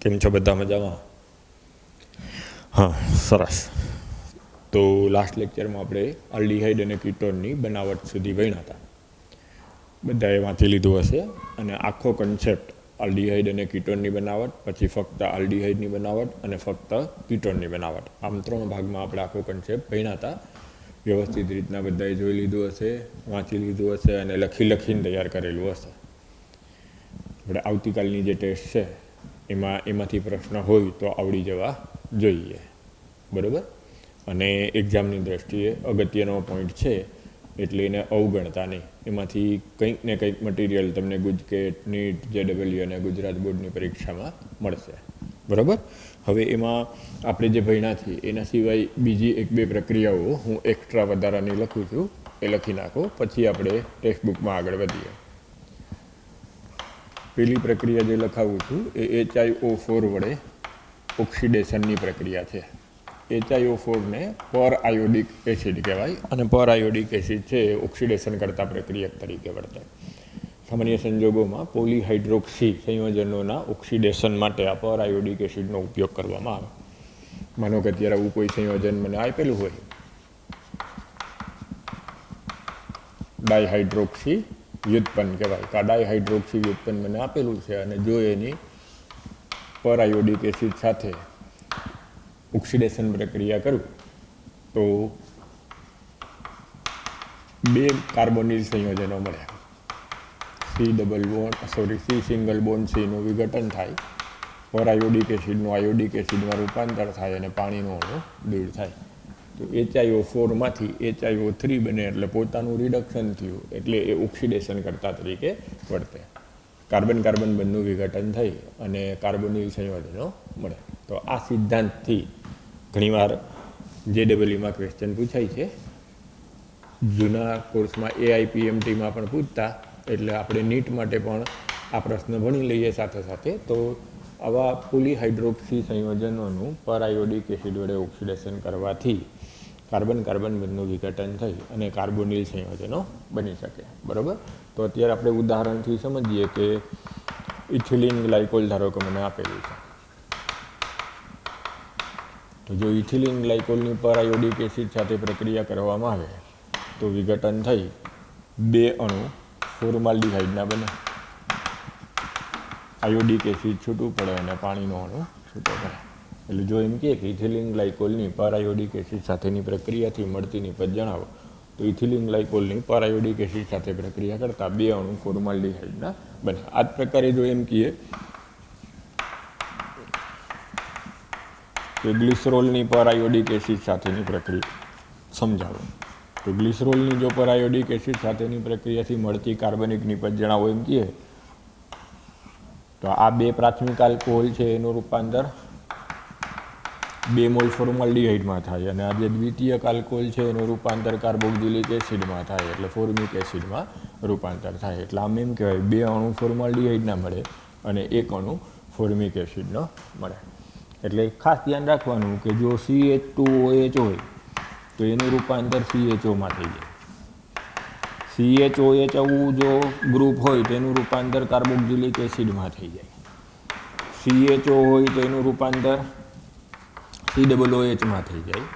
કેમ છો બધા મજામાં? હા, સરસ. તો લાસ્ટ લેક્ચરમાં આપણે આલ્ડીહાઇડ અને કીટોનની બનાવટ સુધી ભણ્યા હતા. બધાએ વાંચી લીધું હશે અને આખો કન્સેપ્ટ આલ્ડીહાઇડ અને કીટોનની બનાવટ, પછી ફક્ત આલ્ડીહાઇડની બનાવટ અને ફક્ત કીટોનની બનાવટ, આમ 3 ભાગમાં આપણે આખો કન્સેપ્ટ ભણ્યા હતા. વ્યવસ્થિત રીતના બધાએ જોઈ લીધું હશે, વાંચી લીધું હશે અને લખીને તૈયાર કરેલું હશે. આપણે આવતીકાલની જે ટેસ્ટ છે એમાંથી પ્રશ્ન હોય તો આવડી જવા જોઈએ, બરાબર. અને એક્ઝામની દ્રષ્ટિએ અગત્યનો પોઈન્ટ છે એટલે એને અવગણતા નહીં. એમાંથી કંઈક ને કંઈક મટીરિયલ તમને ગુજકેટ, નીટ, JEE અને ગુજરાત બોર્ડની પરીક્ષામાં મળશે, બરાબર. હવે એમાં આપણે જે ભણ્યા છીએ એના સિવાય બીજી 1-2 પ્રક્રિયાઓ હું એક્સ્ટ્રા વધારાની લખું છું, એ લખી નાખો, પછી આપણે ટેક્સ્ટ બુકમાં આગળ વધીએ. પહેલી પ્રક્રિયા જે લખાવું છું એ HiO4 વડે ઓક્સિડેશનની પ્રક્રિયા છે. HiO4ને પર આયોડિક એસિડ કહેવાય અને પર આયોડિક એસિડ છે એ ઓક્સિડેશન કરતા પ્રક્રિયક તરીકે વર્તે. સામાન્ય સંજોગોમાં પોલીહાઇડ્રોક્સી સંયોજનોના ઓક્સિડેશન માટે આ પર આયોડિક એસિડનો ઉપયોગ કરવામાં આવે. માનો કે અત્યારે આવું કોઈ સંયોજન મને આપેલું હોય, ડાયહાઇડ્રોક્સી વ્યુત્પન્ન કહેવાય, કે ડાયહાઇડ્રોક્સી વ્યુત્પન્ન મને આપેલું છે અને જો એની પર આયોડિક એસિડ સાથે ઓક્સિડેશન પ્રક્રિયા કરું તો 2 કાર્બોનિલ સંયોજનો મળે. C સિંગલ બોન્ડ Cનું વિઘટન થાય, પર આયોડિક એસિડનું આયોડિક એસિડમાં રૂપાંતર થાય અને પાણીનો અણુ દૂર થાય. તો HiO4માંથી HiO3 બને એટલે પોતાનું રિડક્શન થયું એટલે એ ઓક્સિડેશન કરતા તરીકે વર્તે. કાર્બન બંધનું વિઘટન થઈ અને કાર્બોનિલ સંયોજનો મળે. તો આ સિદ્ધાંતથી ઘણીવાર JEEમાં ક્વેશ્ચન પૂછાય છે. જૂના કોર્સમાં AIPMTમાં પણ પૂછતા, એટલે આપણે નીટ માટે પણ આ પ્રશ્ન ભણી લઈએ સાથે સાથે. તો આવા પોલીહાઇડ્રોક્સી સંયોજનોનું પર આયોડિક એસિડ વડે ઓક્સિડેશન કરવાથી કાર્બન બંધનું વિઘટન થઈ અને કાર્બોનિલ સંયોજનો બની શકે, બરાબર. તો અત્યારે આપણે ઉદાહરણથી સમજીએ કે ઇથિલિન ગ્લાયકોલ ધારો કે મને આપેલું છે. તો જો ઇથિલિન ગ્લાયકોલની પર આયોડિક એસિડ સાથે પ્રક્રિયા કરવામાં આવે તો વિઘટન થઈ 2 અણુ ફોર્માલ્ડિહાઇડના બને. આયોડિક એસિડ છૂટું પડે અને પાણીનો અણુ છૂટો પડે. એટલે જો એમ કહે કે ઇથિલિન ગ્લાયકોલની પર આયોડિક એસિડ સાથેની પ્રક્રિયાથી મળતી નિપજ જણાવો, તો ઇથિલિન ગ્લાયકોલની પર આયોડિક એસિડ સાથે પ્રક્રિયા કરતાં 2 અણુ ફોર્માલ્ડિહાઇડના બને. આ જ પ્રકારે જો એમ કહીએ કે ગ્લિસરોલની પર આયોડિક એસિડ સાથેની પ્રક્રિયા સમજાવો, તો ગ્લિસરોલની જો પર આયોડિક એસિડ સાથેની પ્રક્રિયાથી મળતી કાર્બનિક નિપજ જણાવો એમ કહીએ તો આ 2 પ્રાથમિક આલ્કોહોલ છે એનું રૂપાંતર 2 મોલ ફોર્માલ્ડિહાઇડમાં થાય અને આ જે દ્વિતીયક આલ્કોહોલ છે એનું રૂપાંતર કાર્બોક્સિલિક એસિડમાં થાય એટલે ફોર્મિક એસિડમાં રૂપાંતર થાય. એટલે આમ એમ કહેવાય 2 અણુ ફોર્માલ્ડિહાઇડના મળે અને 1 અણુ ફોર્મિક એસિડનો મળે. એટલે ખાસ ધ્યાન રાખવાનું કે જો CH2OH હોય તો એનું રૂપાંતર CHOમાં થઈ જાય. CHOH આવું જો ગ્રુપ હોય તો એનું રૂપાંતર કાર્બોક્સિલિક એસિડમાં થઈ જાય. CHO હોય તો એનું રૂપાંતર COOHમાં થઈ જાય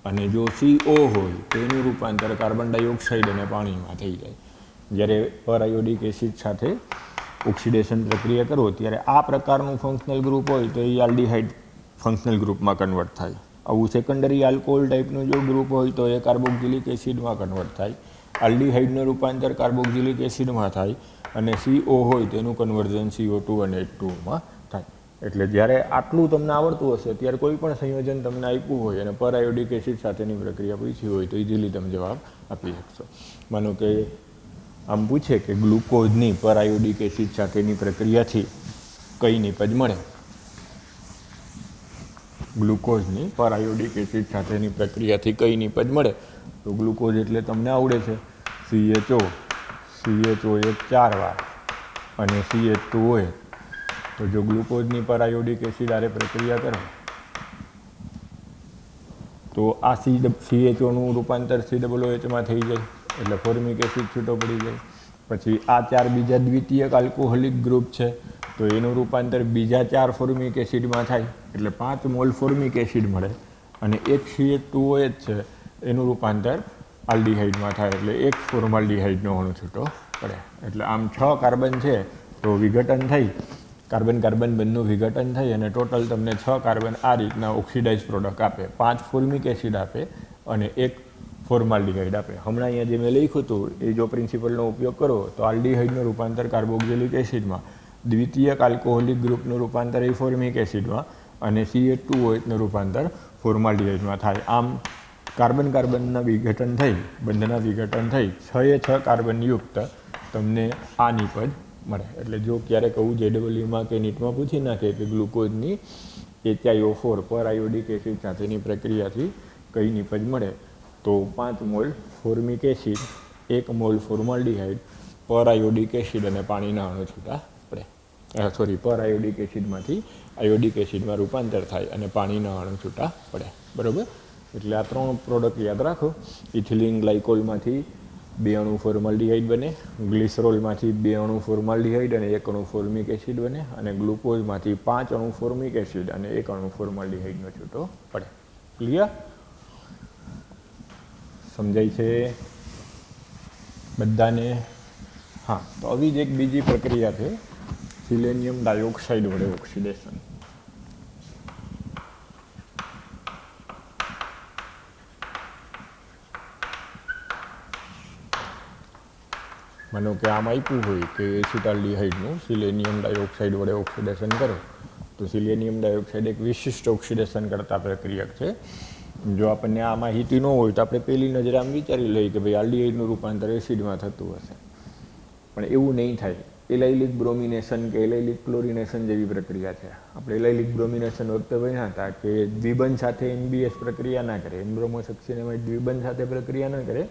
અને જો CO હોય તો એનું રૂપાંતર કાર્બન ડાયોક્સાઇડ અને પાણીમાં થઈ જાય. જ્યારે પર આયોડિક એસિડ સાથે ઓક્સિડેશન પ્રક્રિયા કરો ત્યારે આ પ્રકારનું ફંક્શનલ ગ્રુપ હોય તો એ આલ્ડીહાઇડ ફંક્શનલ ગ્રુપમાં કન્વર્ટ થાય. આવું સેકન્ડરી આલ્કોહોલ ટાઈપનું જો ગ્રુપ હોય તો એ કાર્બોક્સિલિક એસિડમાં કન્વર્ટ થાય. આલ્ડીહાઇડનું રૂપાંતર કાર્બોક્સિલિક એસિડમાં થાય અને CO હોય તો એનું કન્વર્ઝન CO2 અને H2માં થાય. એટલે જ્યારે આટલું તમને આવડતું હશે ત્યારે કોઈ પણ સંયોજન તમને આપ્યું હોય અને પર આયોડિક એસિડ સાથેની પ્રક્રિયા પૂછી હોય તો ઇઝીલી તમે જવાબ આપી શકશો. માનો કે આમ પૂછે કે ગ્લુકોઝની પર આયોડિક એસિડ સાથેની પ્રક્રિયાથી કઈ નિપજ મળે, ગ્લુકોઝની પર આયોડિક એસિડ સાથેની પ્રક્રિયાથી કઈ નિપજ મળે, તો ગ્લુકોઝ એટલે તમને આવડે છે CHO એક 4 વાર અને CH2 હોય. તો જો ગ્લુકોઝની પર આયોડિક એસિડ આરે પ્રક્રિયા કરે તો આ CHOનું રૂપાંતર COOHમાં થઈ જાય એટલે ફોર્મિક એસિડ છૂટો પડી જાય. પછી આ 4 બીજા દ્વિતીયક આલ્કોહોલિક ગ્રુપ છે તો એનું રૂપાંતર બીજા 4 ફોર્મિક એસિડમાં થાય એટલે 5 મોલ ફોર્મિક એસિડ મળે અને એક CH2OH છે એનું રૂપાંતર આલ્ડીહાઇડમાં થાય એટલે એક ફોર્માલ્ડીહાઇડનો અણુ છૂટો પડે. એટલે આમ 6 કાર્બન છે તો વિઘટન થઈ કાર્બન કાર્બન બંધનું વિઘટન થઈ અને ટોટલ તમને 6 કાર્બન આ રીતના ઓક્સિડાઇઝ પ્રોડક્ટ આપે, 5 ફોર્મિક એસિડ આપે અને એક ફોર્માલ્ડીહાઇડ આપે. હમણાં અહીંયા જે મેં લખ્યું હતું એ જો પ્રિન્સિપલનો ઉપયોગ કરો તો આલ્ડીહાઇડનું રૂપાંતર કાર્બોક્સિલિક એસિડમાં, દ્વિતીયક આલ્કોહોલિક ગ્રુપનું રૂપાંતર એ ફોર્મિક એસિડમાં અને CH2OHનું રૂપાંતર ફોર્માલ્ડીહાઇડમાં થાય. આમ કાર્બન કાર્બનના વિઘટન થઈ બંધના વિઘટન થઈ 6 કાર્બનયુક્ત તમને આ નિપજ મળે. એટલે જો ક્યારેક આવું JEEમાં કે નીટમાં પૂછી નાખે કે ગ્લુકોઝની HiO4 પર આયોડિક એસિડ સાથેની પ્રક્રિયાથી કઈ નિપજ મળે તો 5 mall formic acid, 1 mall formaldehyde, પર આયોડિક એસિડ અને પાણીના અણુ છૂટા પડે. પર આયોડિક એસિડમાંથી આયોડિક એસિડમાં રૂપાંતર થાય અને પાણીના અણુ છૂટા પડે. બરાબર. એટલે આ 3 પ્રોડક્ટ યાદ રાખો. ઇથિલિન ગ્લાયકોલમાંથી 2 અણુ ફોર્માલ્ડીહાઇડ બને, ગ્લિસરોલમાંથી 2 અણુ ફોર્માલ્ડીહાઇડ અને 1 અણુ ફોર્મિક એસિડ બને અને ગ્લુકોઝમાંથી 5 અણુ ફોર્મિક એસિડ અને 1 અણુ ફોર્માલ્ડીહાઇડનો છૂટો પડે. ક્લિયર? સમજાય છે બધાને? હા, તો આવી જ એક બીજી પ્રક્રિયા છે સિલેનિયમ ડાયોક્સાઇડ વડે ઓક્સિડેશન. માનો કે આમ આપ્યું હોય કે એસિટાલ્ડીહાઇડનું સિલેનિયમ ડાયોક્સાઇડ વડે ઓક્સિડેશન કરો તો સિલેનિયમ ડાયોક્સાઇડ એક વિશિષ્ટ ઓક્સિડેશન કરતા પ્રક્રિયક છે. જો આપણને આ માહિતી ન હોય તો આપણે પહેલી નજરે આમ વિચારી લઈએ કે ભાઈ આલ્ડીહાઇડનું રૂપાંતર એસિડમાં થતું હશે, પણ એવું નહીં થાય. એલાઇલિક બ્રોમિનેશન કે એલાઇલિક ક્લોરિનેશન જેવી પ્રક્રિયા છે. આપણે એલાઇલિક બ્રોમિનેશન વખતે ભણ્યા હતા કે દ્વિબંધ સાથે NBS પ્રક્રિયા ના કરે, એમ્બ્રોમોસક્સિનેમાઇડ દ્વિબંધ સાથે પ્રક્રિયા ના કરે,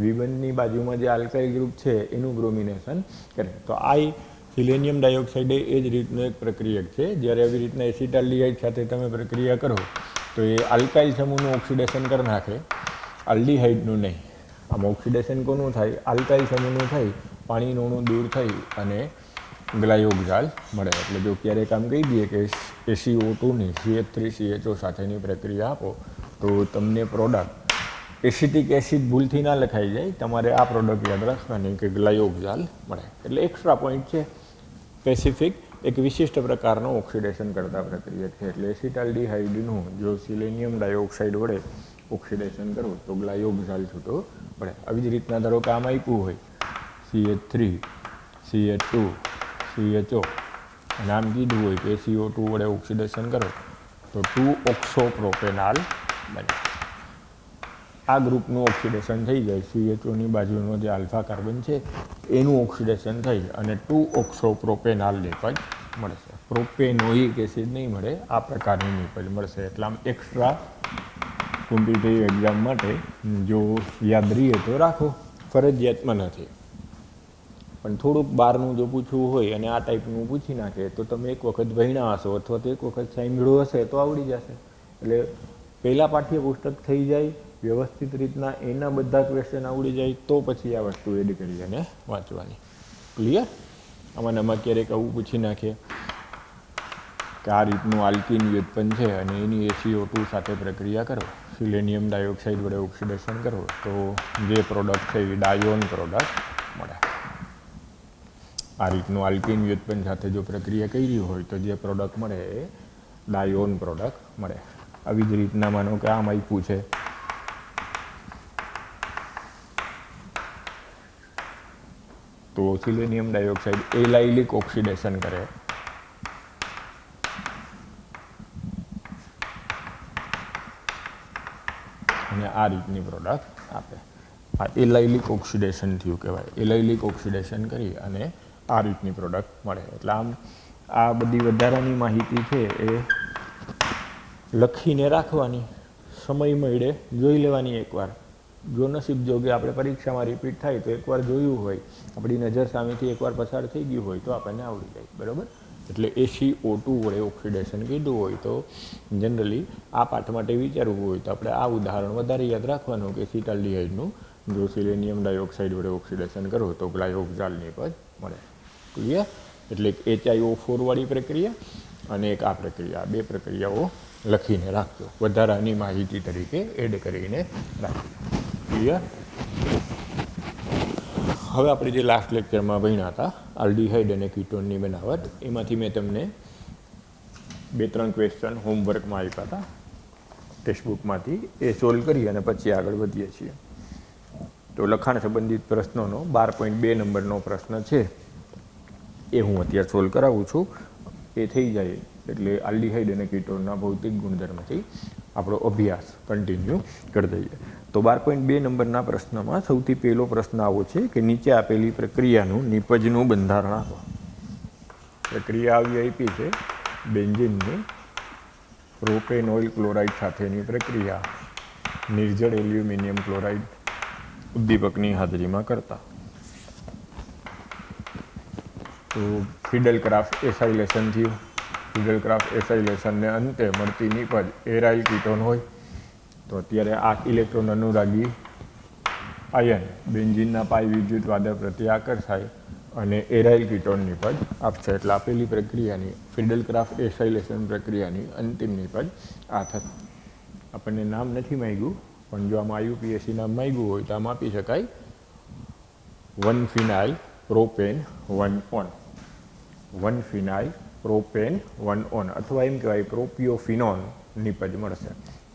દ્વિબંધની બાજુમાં જે આલ્કાઇલ ગ્રુપ છે એનું બ્રોમિનેશન કરે. તો આ સિલેનિયમ ડાયોક્સાઇડ એ જ રીતનો એક પ્રક્રિયક છે. જ્યારે આવી રીતના એસિટાલ્ડીહાઇડ સાથે તમે પ્રક્રિયા કરો તો એ આલ્કાઇલ સમૂહનું ઓક્સિડેશન કરી નાખે, આલ્ડીહાઇડનું નહીં. આમ ઓક્સિડેશન કોનું થાય? આલ્કાઇલ સમૂહનું થઈ, પાણીનું અણુ દૂર થઈ અને ગ્લાયોક્સાલ મળે. એટલે જો ક્યારેક આમ કહી દઈએ કે SiO2ની CH3CHO સાથેની પ્રક્રિયા આપો તો તમને પ્રોડક્ટ એસિટિક એસિડ ભૂલથી ના લખાઈ જાય, તમારે આ પ્રોડક્ટ યાદ રાખવાની કે ગ્લાયોક્સાલ મળે. એટલે એક્સ્ટ્રા પોઈન્ટ છે. સ્પેસિફિક એક વિશિષ્ટ પ્રકારનો ઓક્સિડેશન કરતા પ્રક્રિયા છે. એટલે એસિટાલ્ડીહાઇડનું જો સિલેનિયમ ડાયોક્સાઇડ વડે ઓક્સિડેશન કરો તો ગ્લાયોક્સાલ છૂટો પડે. આવી જ રીતના ધારો કે આમ આપ્યું હોય CH3, CH2, CHO અને આમ કીધું હોય કે CO2 વડે ઓક્સિડેશન કરો તો 2-ઓક્સોપ્રોપેનાલ બને. આ ગ્રુપનું ઓક્સિડેશન થઈ જાય, CHOની બાજુનો જે આલ્ફા કાર્બન છે એનું ઓક્સિડેશન થઈ અને 2-ઓક્સોપ્રોપેનાલ નિપજ મળશે. પ્રોપેનોઇક એસિડ નહીં મળે, આ પ્રકારની નિપજ મળશે. એટલે આમ એક્સ્ટ્રા કોમ્પિટિટિવ એક્ઝામ માટે જો યાદ રહીએ તો રાખો, ફરજિયાતમાં નથી. પણ થોડુંક બહારનું જો પૂછવું હોય અને આ ટાઈપનું પૂછી નાખે તો તમે એક વખત ભણ્યા હશો અથવા તો એક વખત સાંભળ્યું હશે તો આવડી જશે. એટલે પહેલાં પાઠ્યપુસ્તક થઈ જાય વ્યવસ્થિત રીતના, એના બધા ક્વેશ્ચન આવડી જાય તો પછી આ વસ્તુ એડ કરી અને વાંચવાની. ક્લિયર? આમાં ક્યારેક આવું પૂછી નાખે કે આ રીતનું આલ્કિન વ્યુત્પન્ન છે અને એની SiO2 સાથે પ્રક્રિયા કરો, સિલેનિયમ ડાયોક્સાઇડ વડે ઓક્સિડેશન કરો તો જે પ્રોડક્ટ છે એ ડાયોન પ્રોડક્ટ મળે. આ રીતનું આલ્કિન વ્યુત્પન્ન સાથે જો પ્રક્રિયા કરી હોય તો જે પ્રોડક્ટ મળે એ ડાયોન પ્રોડક્ટ મળે. આવી જ રીતના માનો કે આમ આપ્યું છે તો સિલેનિયમ ડાયોક્સાઇડ એલાઇલિક ઓક્સિડેશન કરે અને આ રીતની પ્રોડક્ટ આપે. આ એલાઇલિક ઓક્સિડેશન થયું કહેવાય. એલાઇલિક ઓક્સિડેશન કરી અને આ રીતની પ્રોડક્ટ મળે. એટલે આમ આ બધી વધારાની માહિતી છે એ લખીને રાખવાની, સમય મળે જોઈ લેવાની એકવાર. જો નસીબ જોગે આપણે પરીક્ષામાં રિપીટ થાય તો એકવાર જોયું હોય, આપણી નજર સામેથી એકવાર પસાર થઈ ગયું હોય તો આપણને આવડી જાય. બરાબર? એટલે SiO2 વડે ઓક્સિડેશન કીધું હોય તો જનરલી આ પાઠ માટે વિચારવું હોય તો આપણે આ ઉદાહરણ વધારે યાદ રાખવાનું કે એસિટાલ્ડીહાઇડનું જો સિલેનિયમ ડાયોક્સાઇડ વડે ઓક્સિડેશન કરો તો ગ્લાયોક્સાલ નિપજ મળે. ક્લિયર? એટલે એક HiO4 વાળી પ્રક્રિયા અને એક આ પ્રક્રિયા, બે પ્રક્રિયાઓ લખીને રાખજો, વધારાની માહિતી તરીકે એડ કરીને રાખજો. ક્લિયર? હવે આપણે જે લાસ્ટ લેક્ચરમાં ભણ્યા હતા આલ્ડીહાઇડ અને કીટોનની બનાવટ, એમાંથી મેં તમને 2-3 ક્વેશ્ચન હોમવર્કમાં આપ્યા હતા ટેક્સ્ટબુકમાંથી, એ સોલ્વ કરી અને પછી આગળ વધીએ છીએ. તો લખાણ સંબંધિત પ્રશ્નોનો 12.2 નંબરનો પ્રશ્ન છે એ હું અત્યારે સોલ્વ કરાવું છું. એ થઈ જાય એટલે આલ્ડીહાઇડ અને કીટોનના ભૌતિક ગુણધર્મથી આપણો અભ્યાસ કન્ટિન્યુ કરી દઈએ. તો 12.2 નંબરના પ્રશ્નમાં સૌથી પહેલો પ્રશ્ન આવો છે કે નીચે આપેલી પ્રક્રિયાનું નિપજનું બંધારણ આપો. પ્રક્રિયા આવી આપી છે બેન્ઝીનની પ્રોપેનોઇલ ક્લોરાઇડ સાથેની પ્રક્રિયા નિર્જળ એલ્યુમિનિયમ ક્લોરાઇડ ઉદ્દીપકની હાજરીમાં કરતા. તો ફિડલક્રાફ્ટ એસાઇલેશન થયું. ફિડલક્રાફ્ટ એસાઇલેશનને અંતે મળતી નિપજ એરાઇલ કીટોન હોય. તો અત્યારે આ ઇલેક્ટ્રોન અનુરાગી આયન બેન્ઝીનના પાઈ વિદ્યુત વાદળ પ્રત્યે આકર્ષાય અને એરાઇલ કીટોન નિપજ આપશે. એટલે આપેલી પ્રક્રિયાની ફિડલક્રાફ્ટ એસાઇલેશન પ્રક્રિયાની અંતિમ નિપજ આ થશે. આપણને નામ નથી માંગ્યું, પણ જો આમાં IUPAC નામ માંગ્યું હોય તો આમ આપી શકાય 1-phenyl propane 1-on, 1-phenyl propane 1-on, અથવા એમ કહેવાય પ્રોપિયોફિનોન નિપજ મળશે.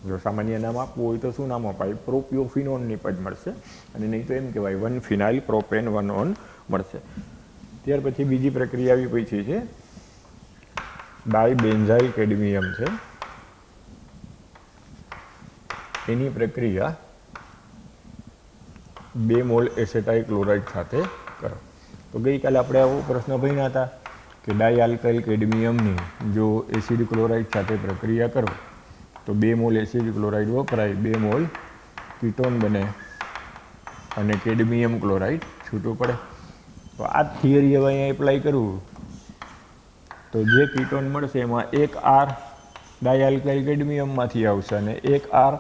જો સામાન્ય નામ આપવું હોય તો શું નામ અપાય? પ્રોપિયોફિનોન નિપજ મળશે, અને નહીં તો એમ કહેવાય 1-phenyl પ્રોપેન 1-on મળશે. ત્યાર પછી બીજી પ્રક્રિયા આવી પૂછી છે ડાયબેન્ઝાઇલ કેડમિયમ છે, એની પ્રક્રિયા 2 મોલ એસેટાઇલ ક્લોરાઇડ સાથે કરો. તો ગઈકાલે આપણે આવો પ્રશ્ન ભણ્યા હતા કે ડાયઆલ્કાઇલ કેડમિયમની જો એસિડ ક્લોરાઇડ સાથે પ્રક્રિયા કરો તો 2 મોલ એસિડ ક્લોરાઇડ વપરાય, 2 મોલ કીટોન બને અને કેડમિયમ ક્લોરાઇડ છૂટું પડે. તો આ થિયરી હવે અહીંયા એપ્લાય કરવું તો જે કીટોન મળશે એમાં એક R ડાયઆલ્કાઇલ કેડમિયમમાંથી આવશે અને એક R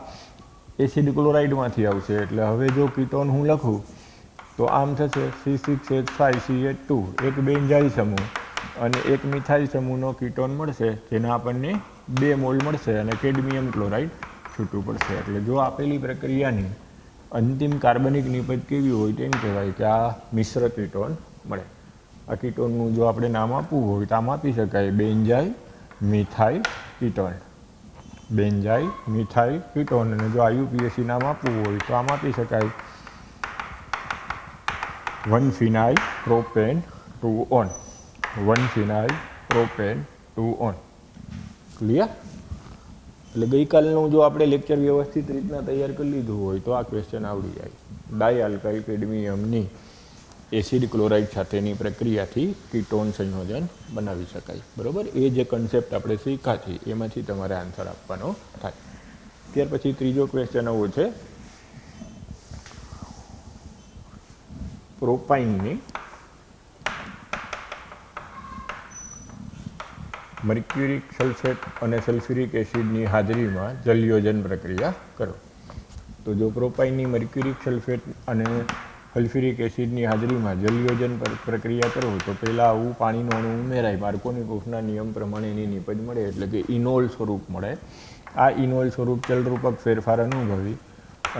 એસિડ ક્લોરાઇડમાંથી આવશે. એટલે હવે જો કીટોન હું લખું તો આમ થશે C6H5CH2, એક બેન્ઝાઇલ સમૂહ અને એક મિથાઇલ સમૂહનો કીટોન મળશે, જેના આપણને 2 મોલ મળશે અને કેડમિયમ ક્લોરાઇડ છૂટું પડશે. એટલે જો આપેલી પ્રક્રિયાની અંતિમ કાર્બનિક નિપજ કેવી હોય તેમ કહેવાય કે આ મિશ્ર કીટોન મળે. આ કીટોનનું જો આપણે નામ આપવું હોય તો આમ આપી શકાય benzyl methyl ketone, benzyl methyl ketone. અને જો IUPAC નામ આપવું હોય તો આમ આપી શકાય 1-phenyl propane 2-on, 1-phenyl propane 2-on. Clear? એટલે ગઈકાલનું જો આપણે લેક્ચર વ્યવસ્થિત રીતના તૈયાર કરી લીધું હોય તો આ ક્વેશ્ચન આવડી જાય. ડાયઆલ્કાઇલ કેડમિયમની એસિડ ક્લોરાઇડ સાથેની પ્રક્રિયાથી કીટોન સંયોજન બનાવી શકાય. બરાબર? એ જે કન્સેપ્ટ આપણે શીખ્યા છે એમાંથી તમારે આન્સર આપવાનો થાય. ત્યાર પછી ત્રીજો ક્વેશ્ચન આવો છે પ્રોપાઇનની મર્ક્યુરિક સલ્ફેટ અને સલ્ફ્યુરિક એસિડની હાજરીમાં જલયોજન પ્રક્રિયા કરો. તો જો પ્રોપાઇનની મર્ક્યુરિક સલ્ફેટ અને સલ્ફ્યુરિક એસિડની હાજરીમાં જલયોજન પ્રક્રિયા કરો તો પહેલાં આવું પાણીનો અણુ ઉમેરાય. માર્કોનીકોફના નિયમ પ્રમાણે એની નિપજ મળે એટલે કે ઇનોલ સ્વરૂપ મળે. આ ઇનોલ સ્વરૂપ ચલરૂપક ફેરફાર અનુભવી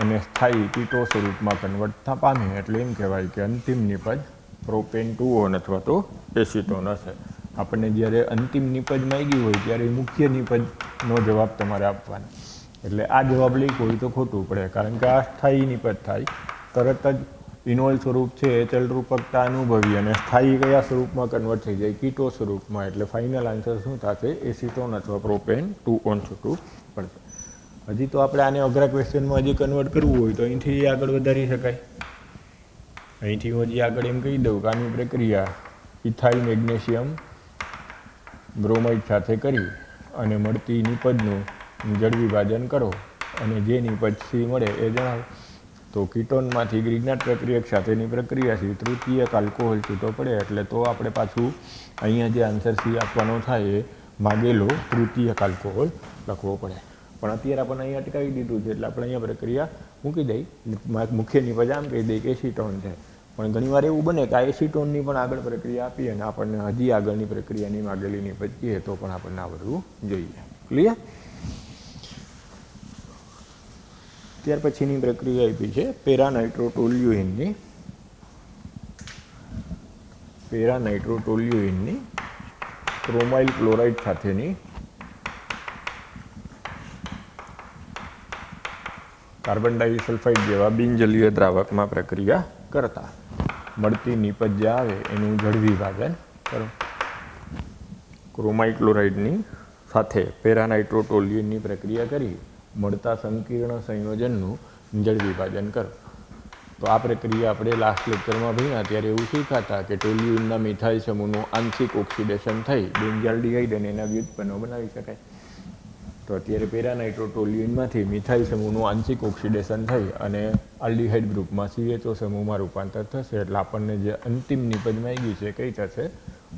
અને સ્થાયી કીટો સ્વરૂપમાં કન્વર્ટ પામે. એટલે એમ કહેવાય કે અંતિમ નિપજ પ્રોપેન 2-on અથવા તો એસિટોન હશે. આપણને જ્યારે અંતિમ નિપજ માંગી હોય ત્યારે મુખ્ય નિપજનો જવાબ તમારે આપવાનો. એટલે આ જવાબ લખ્યો હોય તો ખોટું પડે, કારણ કે આ સ્થાયી નિપજ થાય. તરત જ ઇનોલ સ્વરૂપ છે એ ચલરૂપકતા અનુભવી અને સ્થાયી કયા સ્વરૂપમાં કન્વર્ટ થઈ જાય? કીટો સ્વરૂપમાં. એટલે ફાઇનલ આન્સર શું થશે? એસિટોન અથવા પ્રોપેન 2-on છૂટું પડશે. હજી તો આપણે આને અઘરા ક્વેશ્ચનમાં હજી કન્વર્ટ કરવું હોય તો અહીંથી આગળ વધારી શકાય. અહીંથી હું હજી આગળ એમ કહી દઉં કે આની પ્રક્રિયા ઇથાઇલ મેગ્નેશિયમ બ્રોમાઇડ સાથે કરી અને મળતી નિપજનું જળ વિભાજન કરો અને જે નિપજ C મળે એ જણાવો. તો કીટોનમાંથી ગ્રિગ્નાર્ડ પ્રક્રિયક સાથેની પ્રક્રિયાથી તૃતીયક આલ્કોહોલ છૂટો પડે. એટલે તો આપણે પાછું અહીંયા જે આન્સર C આપવાનો થાય એ માગેલો તૃતીયક આલ્કોહોલ લખવો પડે. પણ અત્યારે આપણને અહીંયા અટકાવી દીધું છે એટલે આપણે અહીંયા પ્રક્રિયા મૂકી દઈ. મુખ્ય નિપજ આમ કહી દઈએ કે એસિટોન છે. પણ ઘણીવાર એવું બને કે આ એસિટોનની પણ આગળ પ્રક્રિયા આપીએ અને આપણને હજી આગળની પ્રક્રિયાની માગેલીની પચીએ તો પણ આપણને આવડવું જોઈએ. ક્લિયર? ત્યાર પછીની પ્રક્રિયા આપી છે પેરાનાઇટ્રોટોલ્યુઇનની. પેરાનાઇટ્રોટોલ્યુઇનની ક્રોમાઇલ ક્લોરાઇડ સાથેની કાર્બન ડાયોસલ્ફાઇડ જેવા બિનજલીય દ્રાવકમાં પ્રક્રિયા કરતા મળતી નિપજ જે આવે એનું જળ વિભાજન કરો. ક્રોમાઇલ ક્લોરાઇડની સાથે પેરાનાઇટ્રોટોલ્યુઇનની પ્રક્રિયા કરી મળતા સંકીર્ણ સંયોજનનું જળ વિભાજન કરો. તો આ પ્રક્રિયા આપણે લાસ્ટ લેક્ચરમાં ભણ્યા ત્યારે એવું શીખાતા કે ટોલ્યુઇનના મિથાઇલ સમૂહનું આંશિક ઓક્સિડેશન થઈ બેન્ઝાલ્ડિહાઇડ અને એના વ્યુત્પન્નો બનાવી શકાય. તો અત્યારે પેરાનાઇટ્રોટોલ્યુઇનમાંથી મિથાઇલ સમૂહનું આંશિક ઓક્સિડેશન થઈ અને આલ્ડિહાઇડ ગ્રુપમાં CHO સમૂહમાં રૂપાંતર થશે એટલે આપણને જે અંતિમ નિપજ માંગી છે કઈ થશે?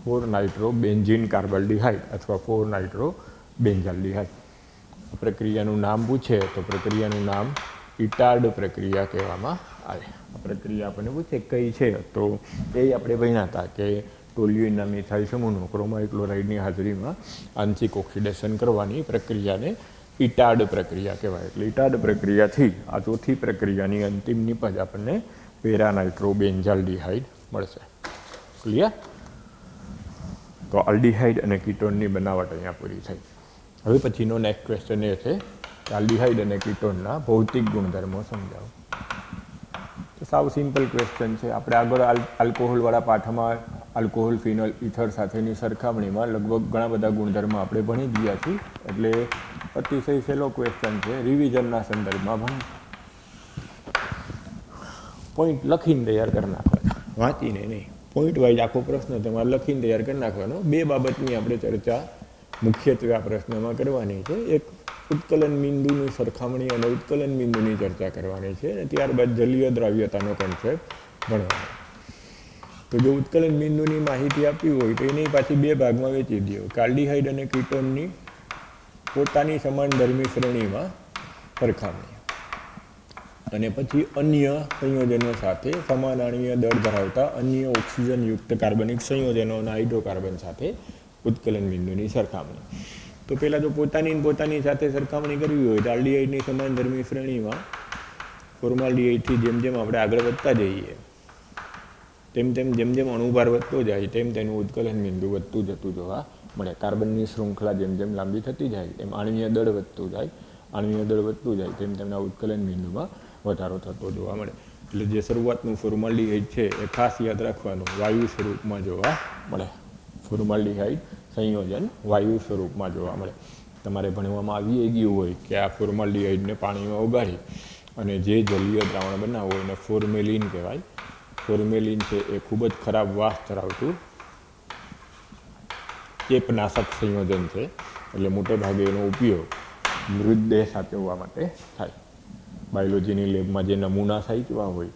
4-નાઇટ્રોબેન્ઝીન કાર્બાલ્ડિહાઇડ અથવા 4-નાઇટ્રોબેન્ઝાલ્ડિહાઇડ. પ્રક્રિયાનું નામ પૂછે તો પ્રક્રિયાનું નામ ઇટાર્ડ પ્રક્રિયા કહેવામાં આવે. આ પ્રક્રિયા આપણને પૂછે કઈ છે તો એ આપણે ભણ્યા હતા કે ટોલ્યુઇનના મિથાઇલ સમૂહનું ક્રોમાઇલ ક્લોરાઇડની હાજરીમાં આંશિક ઓક્સિડેશન કરવાની પ્રક્રિયાને ઇટાર્ડ પ્રક્રિયા કહેવાય. એટલે ઇટાર્ડ પ્રક્રિયાથી આ ચોથી પ્રક્રિયાની અંતિમ નિપજ આપણને પેરાનાઇટ્રોબેન્ઝાલ્ડિહાઇડ મળશે. ક્લિયર? તો આલ્ડિહાઇડ અને કીટોનની બનાવટ અહીંયા પૂરી થઈ. હવે પછીનો નેક્સ્ટ ક્વેશ્ચન એ છે કે આલ્ડિહાઇડ અને કીટોનના ભૌતિક ગુણધર્મો સમજાવો. તો સાવ સિમ્પલ ક્વેશ્ચન છે. આપણે આગળ આલ્કોહોલવાળા પાઠમાં આલ્કોહોલ, ફિનોલ, ઇથર સાથેની સરખામણીમાં લગભગ ઘણા બધા ગુણધર્મો આપણે ભણી ગયા છીએ. એટલે અતિશય સહેલો ક્વેશ્ચન છે. રિવિઝનના સંદર્ભમાં ભણી પોઈન્ટ લખીને તૈયાર કરી નાખવાના, વાંચીને નહીં. પોઈન્ટ વાઇઝ આખો પ્રશ્ન તમારે લખીને તૈયાર કરી નાખવાનો. બે બાબતની આપણે ચર્ચા મુખ્યત્વે આ પ્રશ્નમાં કરવાની છે. એક ઉત્કલન બિંદુની સરખામણી અને ઉત્કલન બિંદુની ચર્ચા કરવાની છે અને ત્યારબાદ જલીય દ્રાવ્યતાનો કોન્સેપ્ટ ભણવાનો. તો જો ઉત્કલન બિંદુની માહિતી આપી હોય તો એની પાછી બે ભાગમાં વહેંચી દો. આલ્ડિહાઇડ અને કીટોનની પોતાની સમાન ધર્મી શ્રેણીમાં સરખામણી અને પછી અન્ય સંયોજનો સાથે સમાન આણ્વીય દળ ધરાવતા અન્ય ઓક્સિજનયુક્ત કાર્બનિક સંયોજનો અને હાઇડ્રોકાર્બન સાથે ઉત્કલન બિંદુની સરખામણી. તો પહેલાં જો પોતાની સાથે સરખામણી કરવી હોય તો આલ્ડિહાઇડની સમાન ધર્મી શ્રેણીમાં ફોર્માલ્ડિહાઇડથી જેમ જેમ આપણે આગળ વધતા જઈએ જેમ જેમ અણુભાર વધતો જાય તેમ તેનું ઉત્કલન બિંદુ વધતું જતું જોવા મળે. કાર્બનની શૃંખલા જેમ જેમ લાંબી થતી જાય તેમ આણ્વીય દળ વધતું જાય તેમ તેમના ઉત્કલન બિંદુમાં વધારો થતો જોવા મળે. એટલે જે શરૂઆતનું ફોર્માલ્ડિહાઇડ છે એ ખાસ યાદ રાખવાનું, વાયુ સ્વરૂપમાં જોવા મળે. ફોર્માલ્ડિહાઇડ સંયોજન વાયુ સ્વરૂપમાં જોવા મળે. તમારે ભણવામાં આવી ગયું હોય કે આ ફોર્માલ્ડિહાઇડને પાણીમાં ઓગાળી અને જે જલીય દ્રાવણ બનાવવું એને ફોર્મેલિન કહેવાય. ફોર્મેલિન છે એ ખૂબ જ ખરાબ વાસ ધરાવતું ચેપનાશક સંયોજન છે. એટલે મોટે ભાગે એનો ઉપયોગ મૃતદેહ સાચવવા માટે થાય. બાયોલોજીની લેબમાં જે નમૂના સાચવ્યા હોય,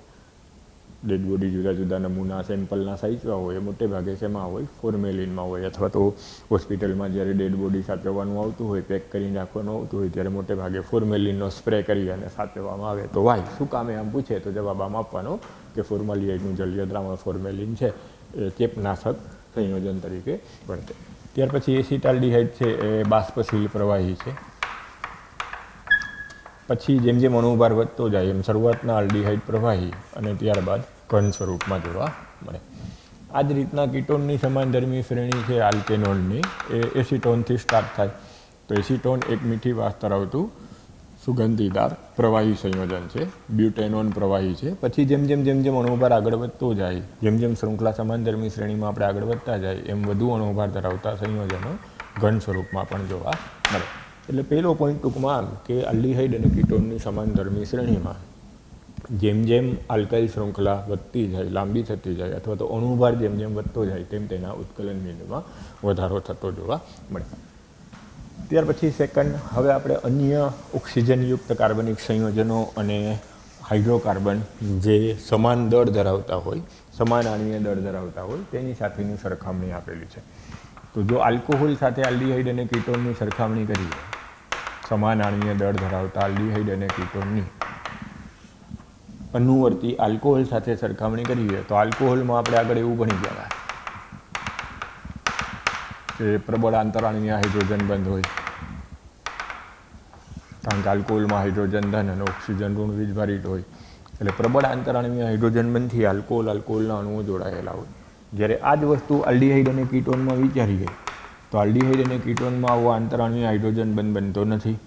ડેડ બોડી જુદા જુદા નમૂના સેમ્પલના સાચવ્યા હોય એ મોટે ભાગે શેમાં હોય? ફોર્મેલિનમાં હોય. અથવા તો હોસ્પિટલમાં જ્યારે ડેડ બોડી સાચવવાનું આવતું હોય, પેક કરીને રાખવાનું આવતું હોય ત્યારે મોટે ભાગે ફોર્મેલિનનો સ્પ્રે કરી અને સાચવવામાં આવે. તો વાય શું કામે આમ પૂછે તો જવાબ આમ આપવાનો કે ફોર્માલ્ડિહાઇડનું જલીય દ્રાવણ ફોર્મેલિન છે એ ચેપનાશક સંયોજન તરીકે વર્તે. ત્યાર પછી એસિટાલ્ડિહાઇડ છે એ બાષ્પશીલ પ્રવાહી છે. પછી જેમ જેમ અણુભાર વધતો જાય એમ શરૂઆતના આલ્ડિહાઇડ પ્રવાહી અને ત્યારબાદ ઘન સ્વરૂપમાં જોવા મળે. આ જ રીતના કીટોનની સમાનધર્મી શ્રેણી છે આલ્કેનોલની એ એસિટોનથી સ્ટાર્ટ થાય. તો એસિટોન એક મીઠી વાસ ધરાવતું સુગંધીદાર પ્રવાહી સંયોજન છે. બ્યુટેનોન પ્રવાહી છે. પછી જેમ જેમ અણુભાર આગળ વધતો જાય, જેમ શૃંખલા સમાનધર્મી શ્રેણીમાં આપણે આગળ વધતા જાય એમ વધુ અણુભાર ધરાવતા સંયોજનો ઘન સ્વરૂપમાં પણ જોવા મળે. એટલે પહેલો પોઈન્ટ ટૂંકમાં આમ કે આલ્ડિહાઇડ અને કીટોનની સમાનધર્મી શ્રેણીમાં જેમ જેમ આલ્કાઇલ શૃંખલા વધતી જાય, લાંબી થતી જાય અથવા તો અણુભાર જેમ વધતો જાય તેમ તેના ઉત્કલન બિંદુમાં વધારો થતો જોવા મળે. ત્યાર પછી સેકન્ડ, હવે આપણે અન્ય ઓક્સિજનયુક્ત કાર્બનિક સંયોજનો અને હાઇડ્રોકાર્બન જે સમાન દળ ધરાવતા હોય, સમાન આણ્વીય દળ ધરાવતા હોય તેની સાથેની સરખામણી આપેલી છે. તો જો આલ્કોહોલ સાથે આલ્ડિહાઇડ અને કીટોનની સરખામણી કરીએ, સમાન આણ્વીય દળ ધરાવતા આલ્ડિહાઇડ અને કીટોનની અનુવર્તી આલ્કોહોલ સાથે સરખામણી કરીએ તો આલ્કોહોલમાં આપણે આગળ એવું ભણી ગયા કે પ્રબળ આંતરાણવીય હાઇડ્રોજન બંધ હોય, કારણ કે આલ્કોહોલમાં હાઇડ્રોજન ધન અને ઓક્સિજન ઋણ વીજભારિત હોય. એટલે પ્રબળ આંતરાણવીય હાઇડ્રોજન બંધથી આલ્કોહોલના અણુઓ જોડાયેલા હોય. જ્યારે આ જ વસ્તુ આલ્ડીહાઇડ અને કીટોનમાં વિચારીએ તો આલ્ડીહાઇડ અને કીટોનમાં આવો આંતરાણવીય હાઇડ્રોજન બંધ બનતો નથી.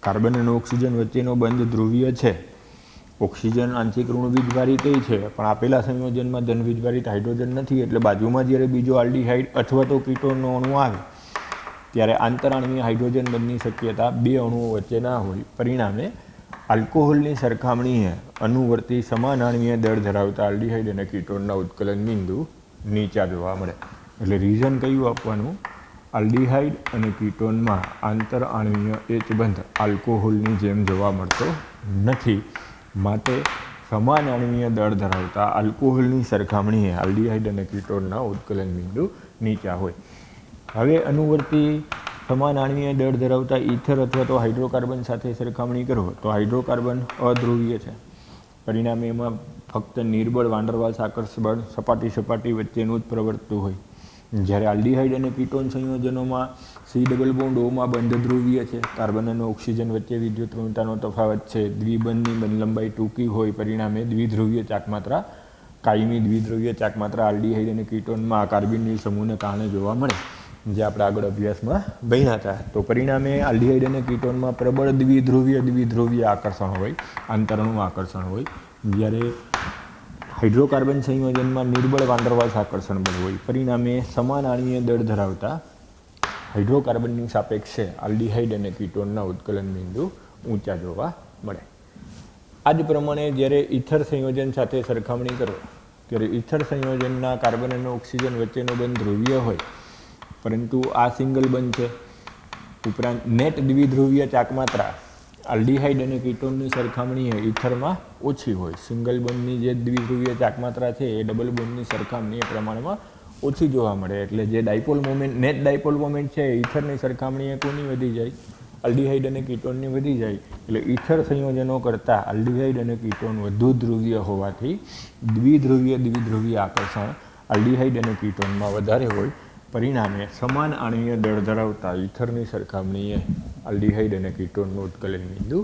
કાર્બન અને ઓક્સિજન વચ્ચેનો બંધ ધ્રુવીય છે. ઓક્સિજન આંશિક ઋણ વીજભારિત છે, પણ આપેલા સંયોજનમાં ધન વીજભારિત હાઇડ્રોજન નથી. એટલે બાજુમાં જ્યારે બીજો આલ્ડીહાઇડ અથવા તો કીટોનનો અણુ આવે ત્યારે આંતરાણવીય હાઇડ્રોજન બંધની શક્યતા બે અણુઓ વચ્ચે ના હોય. પરિણામે આલ્કોહોલની સરખામણીએ અનુવર્તી સમાન આણવીય દળ ધરાવતા આલ્ડીહાઇડ અને કીટોનના ઉત્કલન બિંદુ નીચા જોવા મળે. એટલે રીઝન કયું આપવાનું? આલ્ડીહાઇડ અને કીટોનમાં આંતરઆણવીય એચ બંધ આલ્કોહોલની જેમ જોવા મળતો નથી. માટે સમાન આણવીય દળ ધરાવતા આલ્કોહોલની સરખામણીએ આલ્ડીહાઇડ અને કીટોનના ઉત્કલન બિંદુ નીચા હોય. હવે અનુવર્તી સમાન આણવીય દળ ધરાવતા ઇથર અથવા તો હાઇડ્રોકાર્બન સાથે સરખામણી કરો તો હાઇડ્રોકાર્બન અધ્રુવીય છે. પરિણામે એમાં ફક્ત નિર્બળ વાંડરવાલ્સ આકર્ષણ બળ સપાટી વચ્ચેનું જ પ્રવર્તતું હોય. જ્યારે આલ્ડીહાઇડ અને કીટોન સંયોજનોમાં C+Oમાં બંધ ધ્રુવીય છે. કાર્બન અને ઓક્સિજન વચ્ચે વિદ્યુત ઋણતાનો તફાવત છે. દ્વિબંધની બંધલંબાઈ ટૂંકી હોય. પરિણામે દ્વિધ્રુવીય ચાકમાત્રા કાયમી દ્વિધ્રુવીય ચાકમાત્રા આલ્ડીહાઇડ અને કીટોનમાં કાર્બિનની સમૂહને કારણે જોવા મળે, જે આપણે આગળ અભ્યાસમાં ભણ્યા હતા. તો પરિણામે આલ્ડીહાઇડ અને કીટોનમાં પ્રબળ દ્વિધ્રુવીય આકર્ષણ હોય, આંતરણુ આકર્ષણ હોય. જ્યારે હાઇડ્રોકાર્બન સંયોજનમાં નિર્બળ વાંડરવાલ્સ આકર્ષણ બળ હોય. પરિણામે સમાન આણવીય દળ ધરાવતા હાઇડ્રોકાર્બનની સાપેક્ષે આલ્ડીહાઇડ અને કીટોનના ઉત્કલન બિંદુ ઊંચા જોવા મળે. આ જ પ્રમાણે જ્યારે ઇથર સંયોજન સાથે સરખામણી કરો ત્યારે ઇથર સંયોજનના કાર્બન અને ઓક્સિજન વચ્ચેનો બંધ ધ્રુવીય હોય, પરંતુ આ સિંગલ બંધ છે. ઉપરાંત નેટ દ્વિધ્રુવીય ચાકમાત્રા આલ્ડીહાઇડ અને કીટોનની સરખામણીએ ઇથરમાં ઓછી હોય. સિંગલ બોન્ડની જે દ્વિધ્રુવીય ચાકમાત્રા છે એ ડબલ બોન્ડની સરખામણીએ પ્રમાણમાં ઓછી જોવા મળે. એટલે જે dipole moment net dipole moment છે ઇથરની સરખામણીએ કોની વધી જાય? આલ્ડીહાઇડ અને કીટોનની વધી જાય. એટલે ઇથર સંયોજનો કરતાં આલ્ડીહાઇડ અને કીટોન વધુ ધ્રુવીય હોવાથી દ્વિધ્રુવીય આકર્ષણ આલ્ડીહાઇડ અને કીટોનમાં વધારે હોય. પરિણામે સમાન આણવીય દળ ધરાવતા ઇથરની સરખામણીએ આલ્ડીહાઇડ અને કીટોનનું ઉત્કલન બિંદુ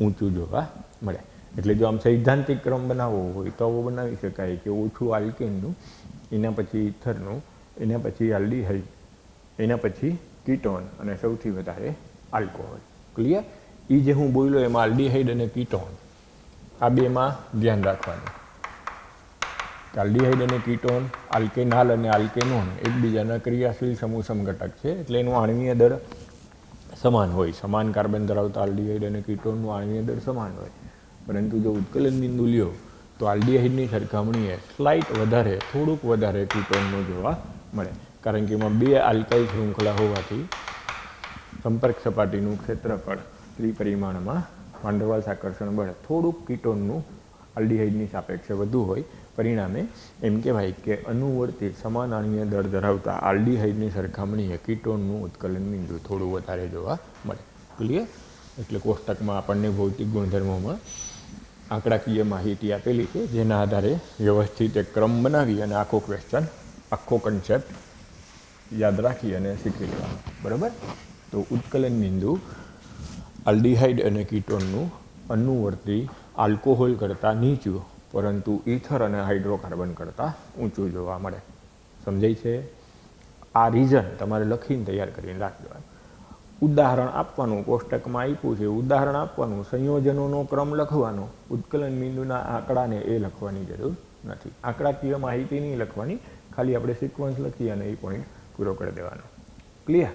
ઊંચું જોવા મળે. એટલે જો આમ સૈદ્ધાંતિક ક્રમ બનાવવો હોય તો આવો બનાવી શકાય કે ઓછું આલ્કેનનું, એના પછી ઇથરનું, એના પછી આલ્ડીહાઇડ, એના પછી કીટોન અને સૌથી વધારે આલ્કોહોલ. ક્લિયર? એ જે હું બોલ્યો એમાં આલ્ડીહાઇડ અને કીટોન આ બેમાં ધ્યાન રાખવાનું. આલ્ડીહાઇડ અને કીટોન, આલ્કેનાલ અને આલ્કેનોન એકબીજાના ક્રિયાશીલ સમૂહ સમઘટક છે. એટલે એનું આણવીય દળ સમાન હોય. સમાન કાર્બન ધરાવતા આલ્ડીહાઇડ અને કીટોનનું આણવીય દળ સમાન હોય. પરંતુ જો ઉત્કલન બિંદુ લ્યો તો આલ્ડીહાઇડની સરખામણીએ સ્લાઇટ વધારે, થોડુંક વધારે કીટોનનું જોવા મળે. કારણ કે એમાં બે આલ્કાઇલ શૃંખલા હોવાથી સંપર્ક સપાટીનું ક્ષેત્રફળ ત્રિપરિમાણમાં વાંડરવાલ્સ આકર્ષણ બળ થોડુંક કીટોનનું આલ્ડીહાઇડની સાપેક્ષે વધુ હોય. પરિણામે એમ કહેવાય કે અનુવર્તી સમાન આણવીય દળ ધરાવતા આલ્ડીહાઇડની સરખામણીએ કીટોનનું ઉત્કલન બિંદુ થોડું વધારે જોવા મળે. ક્લિયર? એટલે કોષ્ટકમાં આપણને ભૌતિક ગુણધર્મોમાં આંકડાકીય માહિતી આપેલી છે, જેના આધારે વ્યવસ્થિત એક ક્રમ બનાવી અને આખો ક્વેશ્ચન, આખો કન્સેપ્ટ યાદ રાખી અને શીખી લેવાનો. બરાબર? તો ઉત્કલન બિંદુ આલ્ડીહાઇડ અને કીટોનનું અનુવર્તી આલ્કોહોલ કરતાં નીચું, પરંતુ ઇથર અને હાઇડ્રોકાર્બન કરતાં ઊંચું જોવા મળે. સમજાય છે? આ રીઝન તમારે લખીને તૈયાર કરીને રાખી દેવાનું. ઉદાહરણ આપવાનું, કોષ્ટકમાં આપ્યું છે ઉદાહરણ આપવાનું, સંયોજનોનો ક્રમ લખવાનો, ઉત્કલન બિંદુના આંકડાને એ લખવાની જરૂર નથી. આંકડાકીય માહિતી નહીં લખવાની, ખાલી આપણે સિક્વન્સ લખી અને એ પોઈન્ટ પૂરો કરી દેવાનો. ક્લિયર?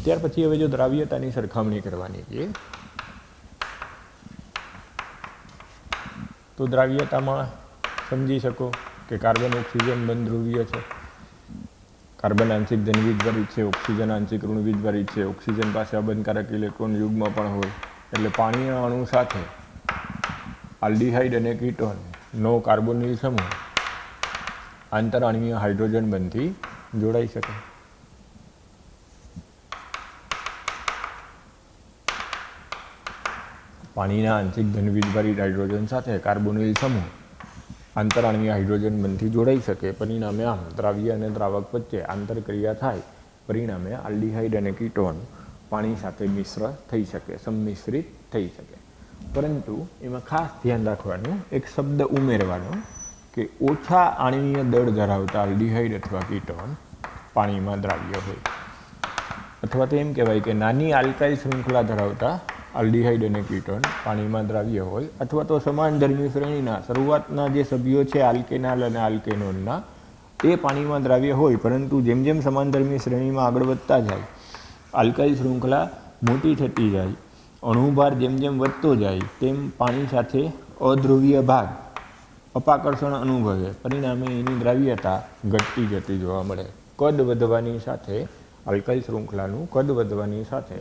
ત્યાર પછી હવે જો દ્રાવ્યતાની સરખામણી કરવાની છે તો દ્રાવ્યતામાં સમજી શકો કે કાર્બન ઓક્સિજન બંધ ધ્રુવીય છે. કાર્બન આંશિક ધન વીજભારિત છે, ઓક્સિજન આંશિક ઋણ વીજભારિત છે. ઓક્સિજન પાસે અબંધકારક ઇલેક્ટ્રોન યુગ્મ પણ હોય. એટલે પાણીના અણુ સાથે આલ્ડીહાઇડ અને કીટોનનો કાર્બોનિલ સમૂહ આંતરઆણવીય હાઇડ્રોજન બંધથી જોડાઈ શકે. પાણીના આંશિક ધનવીજભારિત હાઇડ્રોજન સાથે કાર્બોનિલ સમૂહ આંતરાણ્વીય હાઇડ્રોજન બંધથી જોડાઈ શકે, પરિણામે આમ દ્રાવ્ય અને દ્રાવક વચ્ચે આંતરક્રિયા થાય, પરિણામે આલ્ડીહાઇડ અને કીટોન પાણી સાથે મિશ્ર થઈ શકે, સંમિશ્રિત થઈ શકે. પરંતુ એમાં ખાસ ધ્યાન રાખવાનું, એક શબ્દ ઉમેરવાનો કે ઓછા આણ્વીય દળ ધરાવતા આલ્ડીહાઇડ અથવા કીટોન પાણીમાં દ્રાવ્ય હોય, અથવા તો એમ કહેવાય કે નાની આલ્કાઇલ શૃંખલા ધરાવતા આલ્ડીહાઇડ અને કીટોન પાણીમાં દ્રાવ્ય હોય, અથવા તો સમાનધર્મી શ્રેણીના શરૂઆતના જે સભ્યો છે આલ્કેનાલ અને આલ્કેનોનના એ પાણીમાં દ્રાવ્ય હોય, પરંતુ જેમ જેમ સમાનધર્મી શ્રેણીમાં આગળ વધતા જાય, આલ્કાઇલ શૃંખલા મોટી થતી જાય, અણુભાર જેમ જેમ વધતો જાય, તેમ પાણી સાથે અધ્રુવીય ભાગ અપાકર્ષણ અનુભવે, પરિણામે એની દ્રાવ્યતા ઘટતી જતી જોવા મળે. કદ વધવાની સાથે આલ્કાઇલ શૃંખલાનું કદ વધવાની સાથે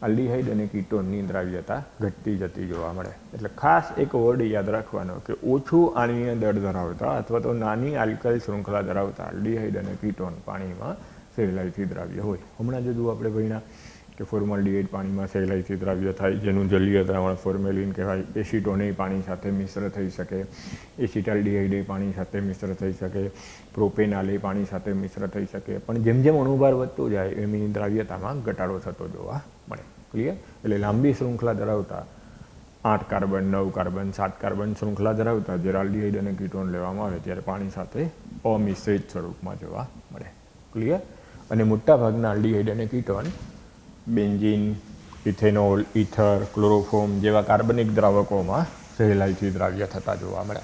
આલ્ડીહાઇડ અને કીટોનની દ્રાવ્યતા ઘટતી જતી જોવા મળે. એટલે ખાસ એક વર્ડ યાદ રાખવાનો કે ઓછું આણ્વીય દળ ધરાવતા અથવા તો નાની આલ્કાઇલ શૃંખલા ધરાવતા આલ્ડીહાઇડ અને કીટોન પાણીમાં સહેલાઈથી દ્રાવ્ય હોય. હમણાં જ આપણે ભણ્યા કે ફોર્માલ્ડિહાઇડ પાણીમાં સહેલાઈથી દ્રાવ્ય થાય, જેનું જલીય દ્રાવણ ફોર્મેલિન કહેવાય. એસિટોન પાણી સાથે મિશ્ર થઈ શકે, એસિટાલ્ડિહાઇડ પાણી સાથે મિશ્ર થઈ શકે, પ્રોપેનાલ પાણી સાથે મિશ્ર થઈ શકે. પણ જેમ જેમ અણુભાર વધતો જાય એમની દ્રાવ્યતામાં ઘટાડો થતો જોવા મળે. ક્લિયર? એટલે લાંબી શૃંખલા ધરાવતા 8 કાર્બન 9 કાર્બન 7 કાર્બન શૃંખલા ધરાવતા જ્યારે આલ્ડીહાઇડ અને કીટોન લેવામાં આવે ત્યારે પાણી સાથે અમિશ્રિત સ્વરૂપમાં જોવા મળે. ક્લિયર? અને મોટાભાગના આલ્ડીહાઇડ અને ketone benzene, ethanol, ether, chloroform જેવા કાર્બનિક દ્રાવકોમાં સહેલાઈથી દ્રાવ્ય થતા જોવા મળે.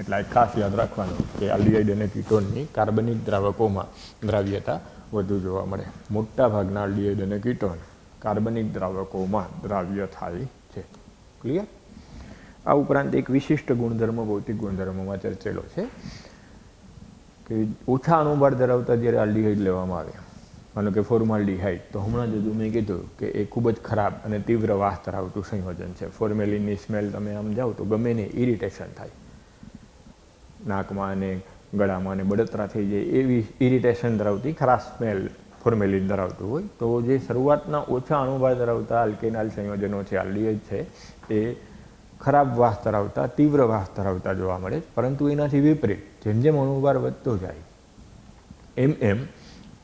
એટલે આ ખાસ યાદ રાખવાનું કે આલ્ડીહાઇડ અને કીટોનની કાર્બનિક દ્રાવકોમાં દ્રાવ્યતા વધુ જોવા મળે. મોટાભાગના આલ્ડીહાઇડ અને કીટોન કાર્બનિક દ્રાવકોમાં દ્રાવ્ય થાય છે. ક્લિયર? આ ઉપરાંત એક વિશિષ્ટ ગુણધર્મ ભૌતિક ગુણધર્મમાં ચર્ચેલો છે કે ઓછા અણુભાર ધરાવતા જ્યારે આલ્ડીહાઇડ લેવામાં આવે, માનો કે ફોર્માલ્ડિહાઇડ, તો હમણાં જ મેં કીધું કે એ ખૂબ જ ખરાબ અને તીવ્ર વાસ ધરાવતું સંયોજન છે. ફોર્મેલિનની સ્મેલ તમે આમ જાઓ તો ગમે ને ઇરિટેશન થાય, નાકમાં અને ગળામાં અને બળતરા થઈ જાય એવી ઇરિટેશન ધરાવતી ખરાબ સ્મેલ ફોર્મેલિન ધરાવતું હોય. તો જે શરૂઆતના ઓછા અણુભાર ધરાવતા આલ્કેનાલ સંયોજનો છે, આલ્ડીહાઇડ છે, એ ખરાબ વાસ ધરાવતા, તીવ્ર વાસ ધરાવતા જોવા મળે. પરંતુ એનાથી વિપરીત જેમ જેમ અણુભાર વધતો જાય એમ એમ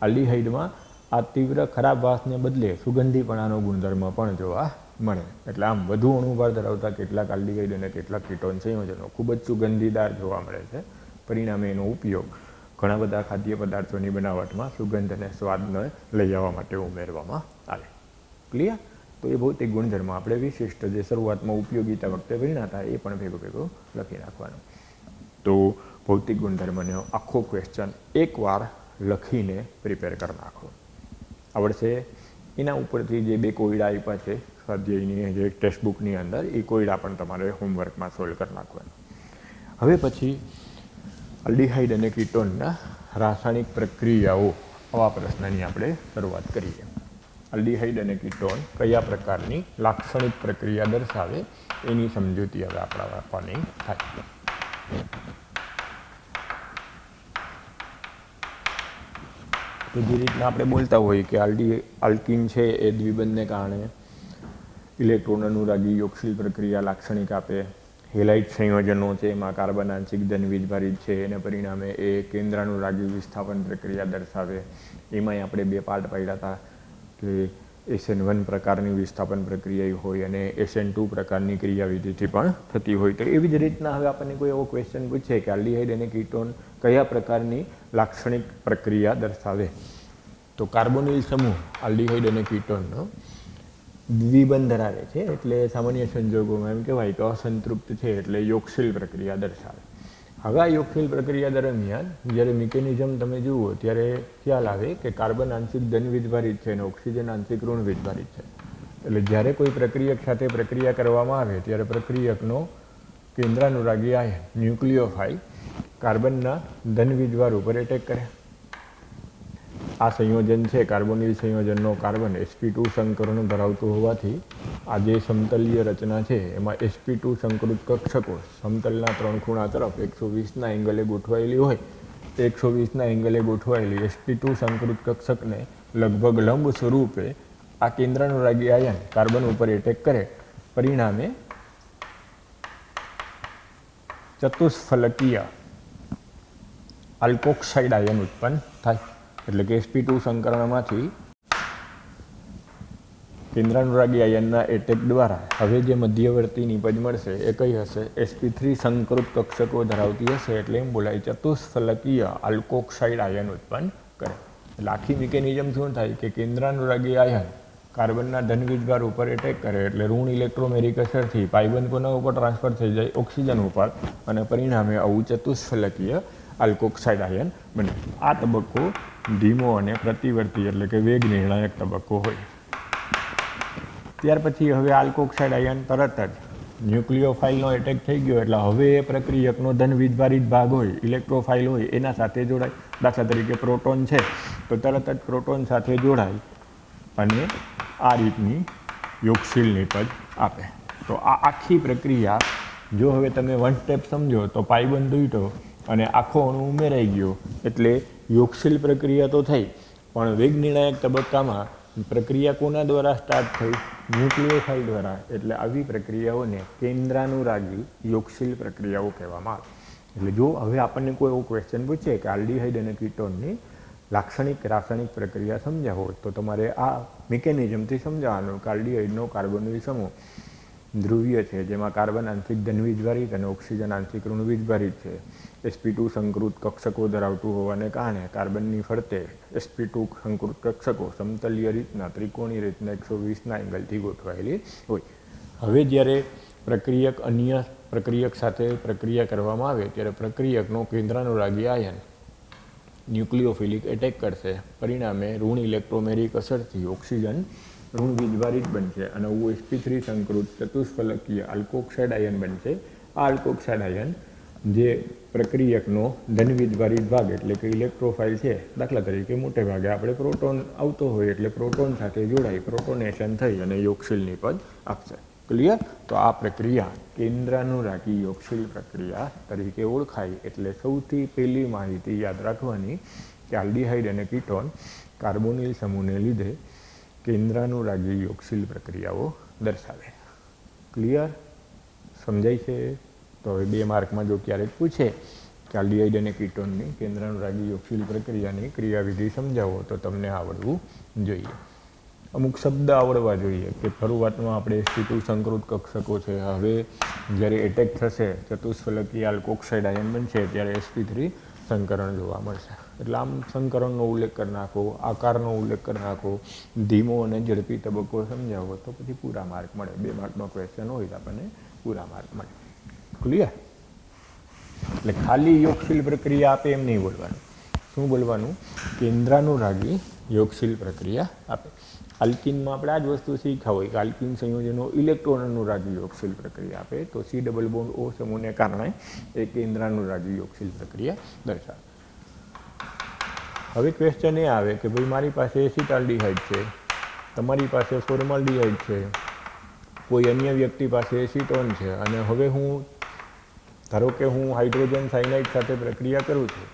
આલ્ડીહાઇડમાં આ તીવ્ર ખરાબ વાસને બદલે સુગંધીપણાનો ગુણધર્મ પણ જોવા મળે. એટલે આમ વધુ અણુભાર ધરાવતા કેટલાક આલ્ડીહાઇડ અને કેટલાક કીટોન સંયોજનો ખૂબ જ સુગંધીદાર જોવા મળે છે. પરિણામે એનો ઉપયોગ ઘણા બધા ખાદ્ય પદાર્થોની બનાવટમાં સુગંધ અને સ્વાદને લઈ આવવા માટે ઉમેરવામાં આવે. ક્લિયર? તો એ ભૌતિક ગુણધર્મ આપણે વિશિષ્ટ જે શરૂઆતમાં ઉપયોગીતા વખતે ભણ્યા હતા એ પણ ભેગું લખી નાખવાનું. તો ભૌતિક ગુણધર્મનો આખો ક્વેશ્ચન એકવાર લખીને પ્રિપેર કરી નાખો. આવડશે? એના ઉપરથી જે 2 કોયડા આપ્યા છે સ્વાધ્યાયની જે ટેક્સ્ટબુકની અંદર, એ કોયડા પણ તમારે હોમવર્કમાં સોલ્વ કરી નાખવાના. હવે પછી આલ્ડીહાઇડ અને કીટોનના રાસાયણિક પ્રક્રિયાઓ, આવા પ્રશ્નની આપણે શરૂઆત કરીએ. આલ્ડીહાઇડ અને કીટોન કયા પ્રકારની લાક્ષણિક પ્રક્રિયા દર્શાવે એની સમજૂતી હવે આપણા આપવાની થાય. તો જે રીતના આપણે બોલતા હોઈએ કે આલ્કીન છે એ દ્વિબંધને કારણે ઇલેક્ટ્રોન અનુરાગી યોગશીલ પ્રક્રિયા લાક્ષણિક આપે. હેલાઇડ સંયોજનો છે એમાં કાર્બન આંશિક ધનવીજભારિત છે, એને પરિણામે એ કેન્દ્રાનુરાગી વિસ્થાપન પ્રક્રિયા દર્શાવે. એમાંય આપણે 2 પાર્ટ પાડ્યા હતા કે SN1 પ્રકારની વિસ્થાપન પ્રક્રિયા હોય અને SN2 પ્રકારની ક્રિયાવિધિથી પણ થતી હોય. તો એવી જ રીતના હવે આપણને કોઈ એવો ક્વેશ્ચન પૂછે કે આલ્ડીહાઇડ અને કીટોન કયા પ્રકારની લાક્ષણિક પ્રક્રિયા દર્શાવે, તો કાર્બોનિલ સમૂહ આલ્ડીહાઇડ અને કીટોનનો દ્વિબંધ ધરાવે છે, એટલે સામાન્ય સંજોગોમાં એમ કહેવાય કે અસંતૃપ્ત છે, એટલે યોગશીલ પ્રક્રિયા દર્શાવે. હવે આ યોગશીલ પ્રક્રિયા દરમિયાન જ્યારે મિકેનિઝમ તમે જુઓ ત્યારે ખ્યાલ આવે કે કાર્બન આંશિક ધનવીજભારિત છે અને ઓક્સિજન આંશિક ઋણવીજભારિત છે. એટલે જ્યારે કોઈ પ્રક્રિયક સાથે પ્રક્રિયા કરવામાં આવે ત્યારે પ્રક્રિયકનો કેન્દ્રાનુરાગી આયન ન્યુક્લિયોફાઇલ કાર્બનના ધનવીજભાર ઉપર એટેક કરે. આ સંયોજન છે કાર્બોનિલ સંયોજનનો કાર્બન sp2 સંકરણ ધરાવતું હોવાથી આ જે સમતલીય રચના છે એમાં sp2 સંકૃત કક્ષકો સમતલના 3 ખૂણા તરફ 120ના એંગલે ગોઠવાયેલી હોય. 120ના એંગલે ગોઠવાયેલી sp2 સંકૃત કક્ષકને લગભગ લંબ સ્વરૂપે આ કેન્દ્રાનુરાગી આયન કાર્બન ઉપર એટેક કરે પરિણામે ચતુષ્ફલકીય આલ્કોક્સાઇડ આયન ઉત્પન્ન થાય. એટલે કે sp2 સંકરણમાંથી કેન્દ્રાનુરાગી આયનના એટેક દ્વારા હવે જે મધ્યવર્તી નિપજ મળશે એ કઈ હશે? sp3 સંકૃત કક્ષકો ધરાવતી હશે. એટલે એમ બોલાય ચતુષ્ફલકીય આલ્કોક્સાઇડ આયન ઉત્પન્ન કરે. એટલે આખી મિકેનિઝમ શું થાય કે કેન્દ્રાનુરાગી આયન કાર્બનના ધન વીજભાર ઉપર એટેક કરે એટલે ઋણ ઇલેક્ટ્રોમેરિક અસરથી પાઇબંધ કોના ઉપર ટ્રાન્સફર થઈ જાય? ઓક્સિજન ઉપર, અને પરિણામે આવું ચતુષ્ફલકીય આલ્કોક્સાઇડ આયન બને. આ તબક્કો ધીમો અને પ્રતિવર્તી એટલે કે વેગ નિર્ણાયક તબક્કો હોય. ત્યાર પછી હવે આલ્કોક્સાઇડ આયન તરત જ ન્યુક્લિયોફાઇલનો એટેક થઈ ગયો એટલે હવે એ પ્રક્રિયકનો ધન વીજભારિત ભાગ હોય, ઇલેક્ટ્રોફાઇલ હોય, એના સાથે જોડાય. દાખલા તરીકે પ્રોટોન છે તો તરત જ પ્રોટોન સાથે જોડાય અને આ રીતની યોગશીલ નિપજ આપે. તો આ આખી પ્રક્રિયા જો હવે તમે વન સ્ટેપ સમજો તો પાઇબંધ તૂટ્યો અને આખો અણુ ઉમેરાઈ ગયો એટલે યોગશીલ પ્રક્રિયા તો થઈ, પણ વેગ નિર્ણાયક તબક્કામાં પ્રક્રિયા કોના દ્વારા સ્ટાર્ટ થઈ? ન્યુક્લિયોફાઇલ દ્વારા. એટલે આવી પ્રક્રિયાઓને કેન્દ્રાનુરાગી યોગશીલ પ્રક્રિયાઓ કહેવામાં આવે. એટલે જો હવે આપણને કોઈ એવો ક્વેશ્ચન પૂછે કે આલ્ડીહાઇડ અને કીટોનની લાક્ષણિક રાસાયણિક પ્રક્રિયા સમજાવો તો તમારે આ મિકેનિઝમથી સમજાવવાનું કે આલ્ડીહાઇડનો કાર્બોનિલ સમૂહ ધ્રુવીય છે, જેમાં કાર્બન આંશિક ધનવીજભારિત અને ઓક્સિજન આંશિક ઋણવીજભારિત છે. sp2 સંકૃત કક્ષકો ધરાવતું હોવાને કારણે કાર્બનની ફરતે sp2 સંકૃત કક્ષકો સમતલીય રીતના ત્રિકોણીય રીતના 120ના એંગલથી ગોઠવાયેલી હોય. હવે જ્યારે પ્રક્રિયક અન્ય પ્રક્રિયક સાથે પ્રક્રિયા કરવામાં આવે ત્યારે પ્રક્રિયકનો કેન્દ્રાનુરાગી આયન ન્યુક્લિયોફિલિક એટેક કરશે. પરિણામે ઋણ ઇલેક્ટ્રોમેરિક અસરથી ઓક્સિજન ઋણ વીજભારિત બનશે અને sp3 સંકૃત ચતુષ્ફલકીય આલ્કોક્સાઇડ આયન બનશે. આ આલ્કોક્સાઇડ આયન જે પ્રક્રિયકનો ધન વીજભારિત ભાગ એટલે કે ઇલેક્ટ્રોફાઇલ છે, દાખલા તરીકે મોટે ભાગે આપણે પ્રોટોન આવતો હોય એટલે પ્રોટોન સાથે જોડાઈ પ્રોટોનેશન થઈ અને યોગશીલ નિપજ આપશે. ક્લિયર? તો આ પ્રક્રિયા કેન્દ્રાનુરાગી યોગશીલ પ્રક્રિયા તરીકે ઓળખાય. એટલે સૌથી પહેલી માહિતી યાદ રાખવાની કે આલ્ડીહાઇડ અને કીટોન કાર્બોનિલ સમૂહને લીધે કેન્દ્રાનુરાગી યોગશીલ પ્રક્રિયાઓ દર્શાવે. ક્લિયર? સમજાય છે? તો હવે 2 માર્કમાં જો ક્યારેક પૂછે કે આલ્ડીહાઇડ અને કીટોનની કેન્દ્રાનુરાગી યોગશીલ પ્રક્રિયાની ક્રિયાવિધિ સમજાવો તો તમને આવડવું જોઈએ. અમુક શબ્દ આવડવા જોઈએ કે શરૂઆતમાં આપણે sp2 સંકૃત કક્ષકો છે, હવે જ્યારે એટેક થશે ચતુષ્ફલકીય આલ્કોક્સાઇડ આયન બનશે ત્યારે sp3 સંકરણ જોવા મળશે. એટલે આમ સંકરણનો ઉલ્લેખ કરી નાખો, આકારનો ઉલ્લેખ કરી નાખો, ધીમો અને ઝડપી તબક્કો સમજાવો તો પછી પૂરા માર્ક મળે. 2 માર્કનો ક્વેશ્ચન હોય તો આપણને પૂરા માર્ક મળે. ક્લિયર? એટલે ખાલી યોગશીલ પ્રક્રિયા આપે એમ નહીં બોલવાનું. શું બોલવાનું? કેન્દ્રાનુરાગી યોગશીલ પ્રક્રિયા આપે. આલ્કિનમાં આપણે આ જ વસ્તુ શીખ્યા હોય કે આલ્કિન સંયોજનો ઇલેક્ટ્રોન યોગશીલ પ્રક્રિયા આપે તો C ડબલ બોન્ડ O સમૂહને કારણે એ કેન્દ્રાનુરાગી યોગશીલ પ્રક્રિયા દર્શાવે. હવે ક્વેશ્ચન એ આવે કે ભાઈ મારી પાસે એસિટાલ્ડીહાઇડ છે, તમારી પાસે ફોર્માલ્ડીહાઇડ છે, કોઈ અન્ય વ્યક્તિ પાસે એસિટોન છે અને હવે હું ધારો કે હું હાઇડ્રોજન સાયનાઇડ સાથે પ્રક્રિયા કરું છું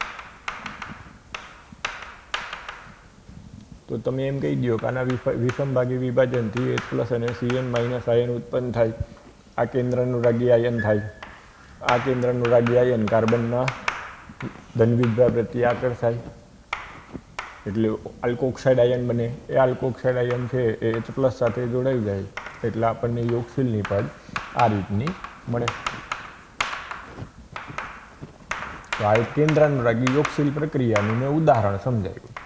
તો તમે એમ કહી દો કે આના વિષમભાગી વિભાજનથી H+ અને Cn- આયન ઉત્પન્ન થાય. આ કેન્દ્રાનુરાગી આયન થાય. આ કેન્દ્રાનુરાગી આયન કાર્બનના ધનવીજભાર પ્રત્યે આકર્ષાય એટલે આલ્કોક્સાઇડ આયન બને. એ આલ્કોક્સાઇડ આયન છે એ H+ સાથે જોડાઈ જાય એટલે આપણને યોગશીલ નિપજ આ રીતની મળે. તો આ એક કેન્દ્રાનુરાગી યોગશીલ પ્રક્રિયાનું મેં ઉદાહરણ સમજાવ્યું.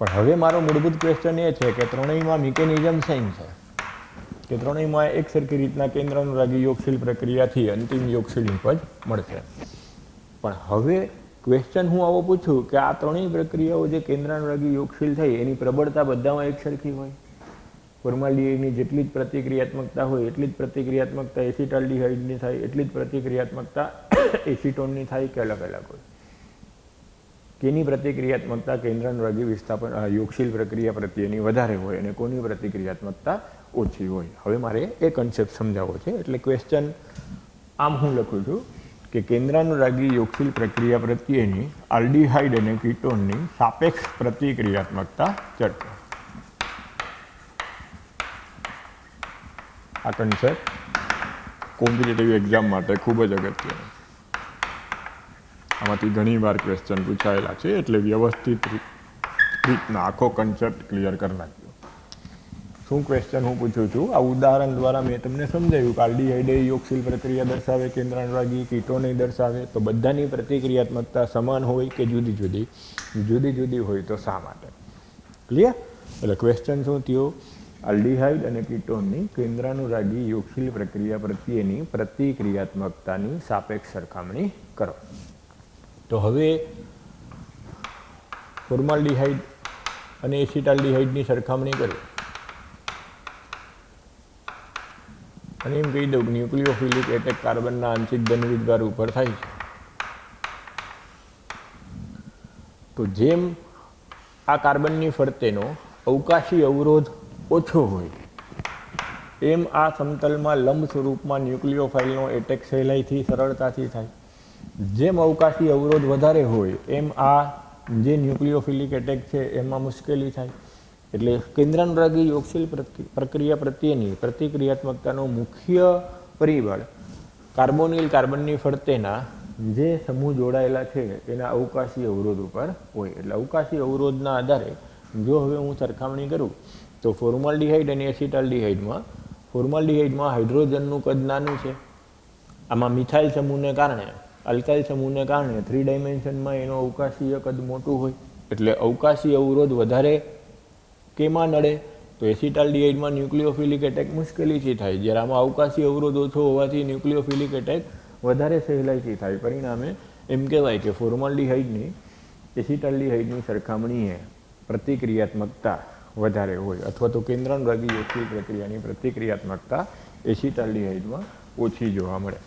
પણ હવે મારો મૂળભૂત ક્વેશ્ચન એ છે કે ત્રણેયમાં મિકેનિઝમ સેમ છે કે ત્રણેયમાં એક સરખી રીતના કેન્દ્રાનુરાગી યોગશીલ પ્રક્રિયાથી અંતિમ યોગશીલ નિપજ મળશે. પણ હવે ક્વેશ્ચન હું આવો પૂછું કે આ ત્રણેય પ્રક્રિયાઓ જે કેન્દ્રાનુરાગી યોગશીલ થઈ એની પ્રબળતા બધામાં એક સરખી હોય? ફોર્માલ્ડીહાઇડની જેટલી જ પ્રતિક્રિયાત્મકતા હોય એટલી જ પ્રતિક્રિયાત્મકતા એસિટાલ્ડીહાઇડની થાય, એટલી જ પ્રતિક્રિયાત્મકતા એસિટોનની થાય કે અલગ અલગ હોય? કેની પ્રતિક્રિયાત્મકતા કેન્દ્રાનુરાગી વિસ્થાપન યોગશીલ પ્રક્રિયા પ્રત્યેની વધારે હોય અને કોની પ્રતિક્રિયાત્મકતા ઓછી હોય? હવે મારે એ કન્સેપ્ટ સમજાવવો છે. એટલે ક્વેશ્ચન આમ હું લખું છું કે કેન્દ્રાનુરાગી યોગશીલ પ્રક્રિયા પ્રત્યેની આલ્ડીહાઇડ અને કીટોનની સાપેક્ષ પ્રતિક્રિયાત્મકતા ચર્ચા. આ કન્સેપ્ટ કોમ્પિટિટિવ એક્ઝામ માટે ખૂબ જ અગત્યનો. આમાંથી ઘણીવાર ક્વેશ્ચન પૂછાયેલા છે, એટલે વ્યવસ્થિત રીતના આખો કન્સેપ્ટ ક્લિયર કરી નાખ્યો. શું ક્વેશ્ચન હું પૂછું છું, આ ઉદાહરણ દ્વારા મેં તમને સમજાવ્યું કે આલ્ડીહાઇડ યોગશીલ પ્રક્રિયા દર્શાવે, કેન્દ્રાનુરાગી કીટોને દર્શાવે, તો બધાની પ્રતિક્રિયાત્મકતા સમાન હોય કે જુદી જુદી? જુદી જુદી હોય તો શા માટે? ક્લિયર? એટલે ક્વેશ્ચન શું થયો, આલ્ડીહાઇડ અને કીટોનની કેન્દ્રાનુરાગી યોગશીલ પ્રક્રિયા પ્રત્યેની પ્રતિક્રિયાત્મકતાની સાપેક્ષ સરખામણી કરો. તો હવે ફોર્માલ્ડીહાઇડ અને એસિટાલ્ડીહાઇડની સરખામણી કરી અને એમ કહી દઉં કે ન્યુક્લિયોફિલિક એટેક કાર્બનના આંશિક ધન વીજભાર ઉપર થાય છે. તો જેમ આ કાર્બનની ફરતેનો અવકાશી અવરોધ ઓછો હોય એમ આ સમતલમાં લંબ સ્વરૂપમાં ન્યુક્લિયોફાઇલનો એટેક સહેલાઈથી સરળતાથી થાય. જેમ અવકાશી અવરોધ વધારે હોય એમ આ જે ન્યુક્લિયોફિલિક એટેક છે એમાં મુશ્કેલી થાય. એટલે કેન્દ્રાનુરાગી યોગશીલ પ્રક્રિયા પ્રત્યેની પ્રતિક્રિયાત્મકતાનો મુખ્ય પરિબળ કાર્બોનિલ કાર્બનની ફરતેના જે સમૂહ જોડાયેલા છે એના અવકાશી અવરોધ ઉપર હોય. એટલે અવકાશી અવરોધના આધારે જો હવે હું સરખામણી કરું તો ફોર્માલ્ડીહાઇડ અને એસિટાલ્ડીહાઇડમાં ફોર્માલ્ડીહાઇડમાં હાઇડ્રોજનનું કદ નાનું છે. આમાં મિથાઇલ સમૂહને કારણે અલ્કાઇલ સમૂહને કારણે 3 ડાયમેન્શનમાં એનો અવકાશીય કદ મોટું હોય, એટલે અવકાશી અવરોધ વધારે કેમાં નડે? તો એસિટાલ્ડીહાઇડમાં ન્યુક્લિયોફિલિક એટેક મુશ્કેલીથી થાય, જ્યારે આમાં અવકાશી અવરોધ ઓછો હોવાથી ન્યુક્લિયોફિલિક એટેક વધારે સહેલાઈથી થાય. પરિણામે એમ કહેવાય કે ફોર્માલ્ડીહાઇડની એસિટાલ્ડીહાઇડની સરખામણીએ પ્રતિક્રિયાત્મકતા વધારે હોય, અથવા તો કેન્દ્રાનુરાગી યોગશીલ પ્રક્રિયાની પ્રતિક્રિયાત્મકતા એસિટાલ્ડીહાઇડમાં ઓછી જોવા મળે.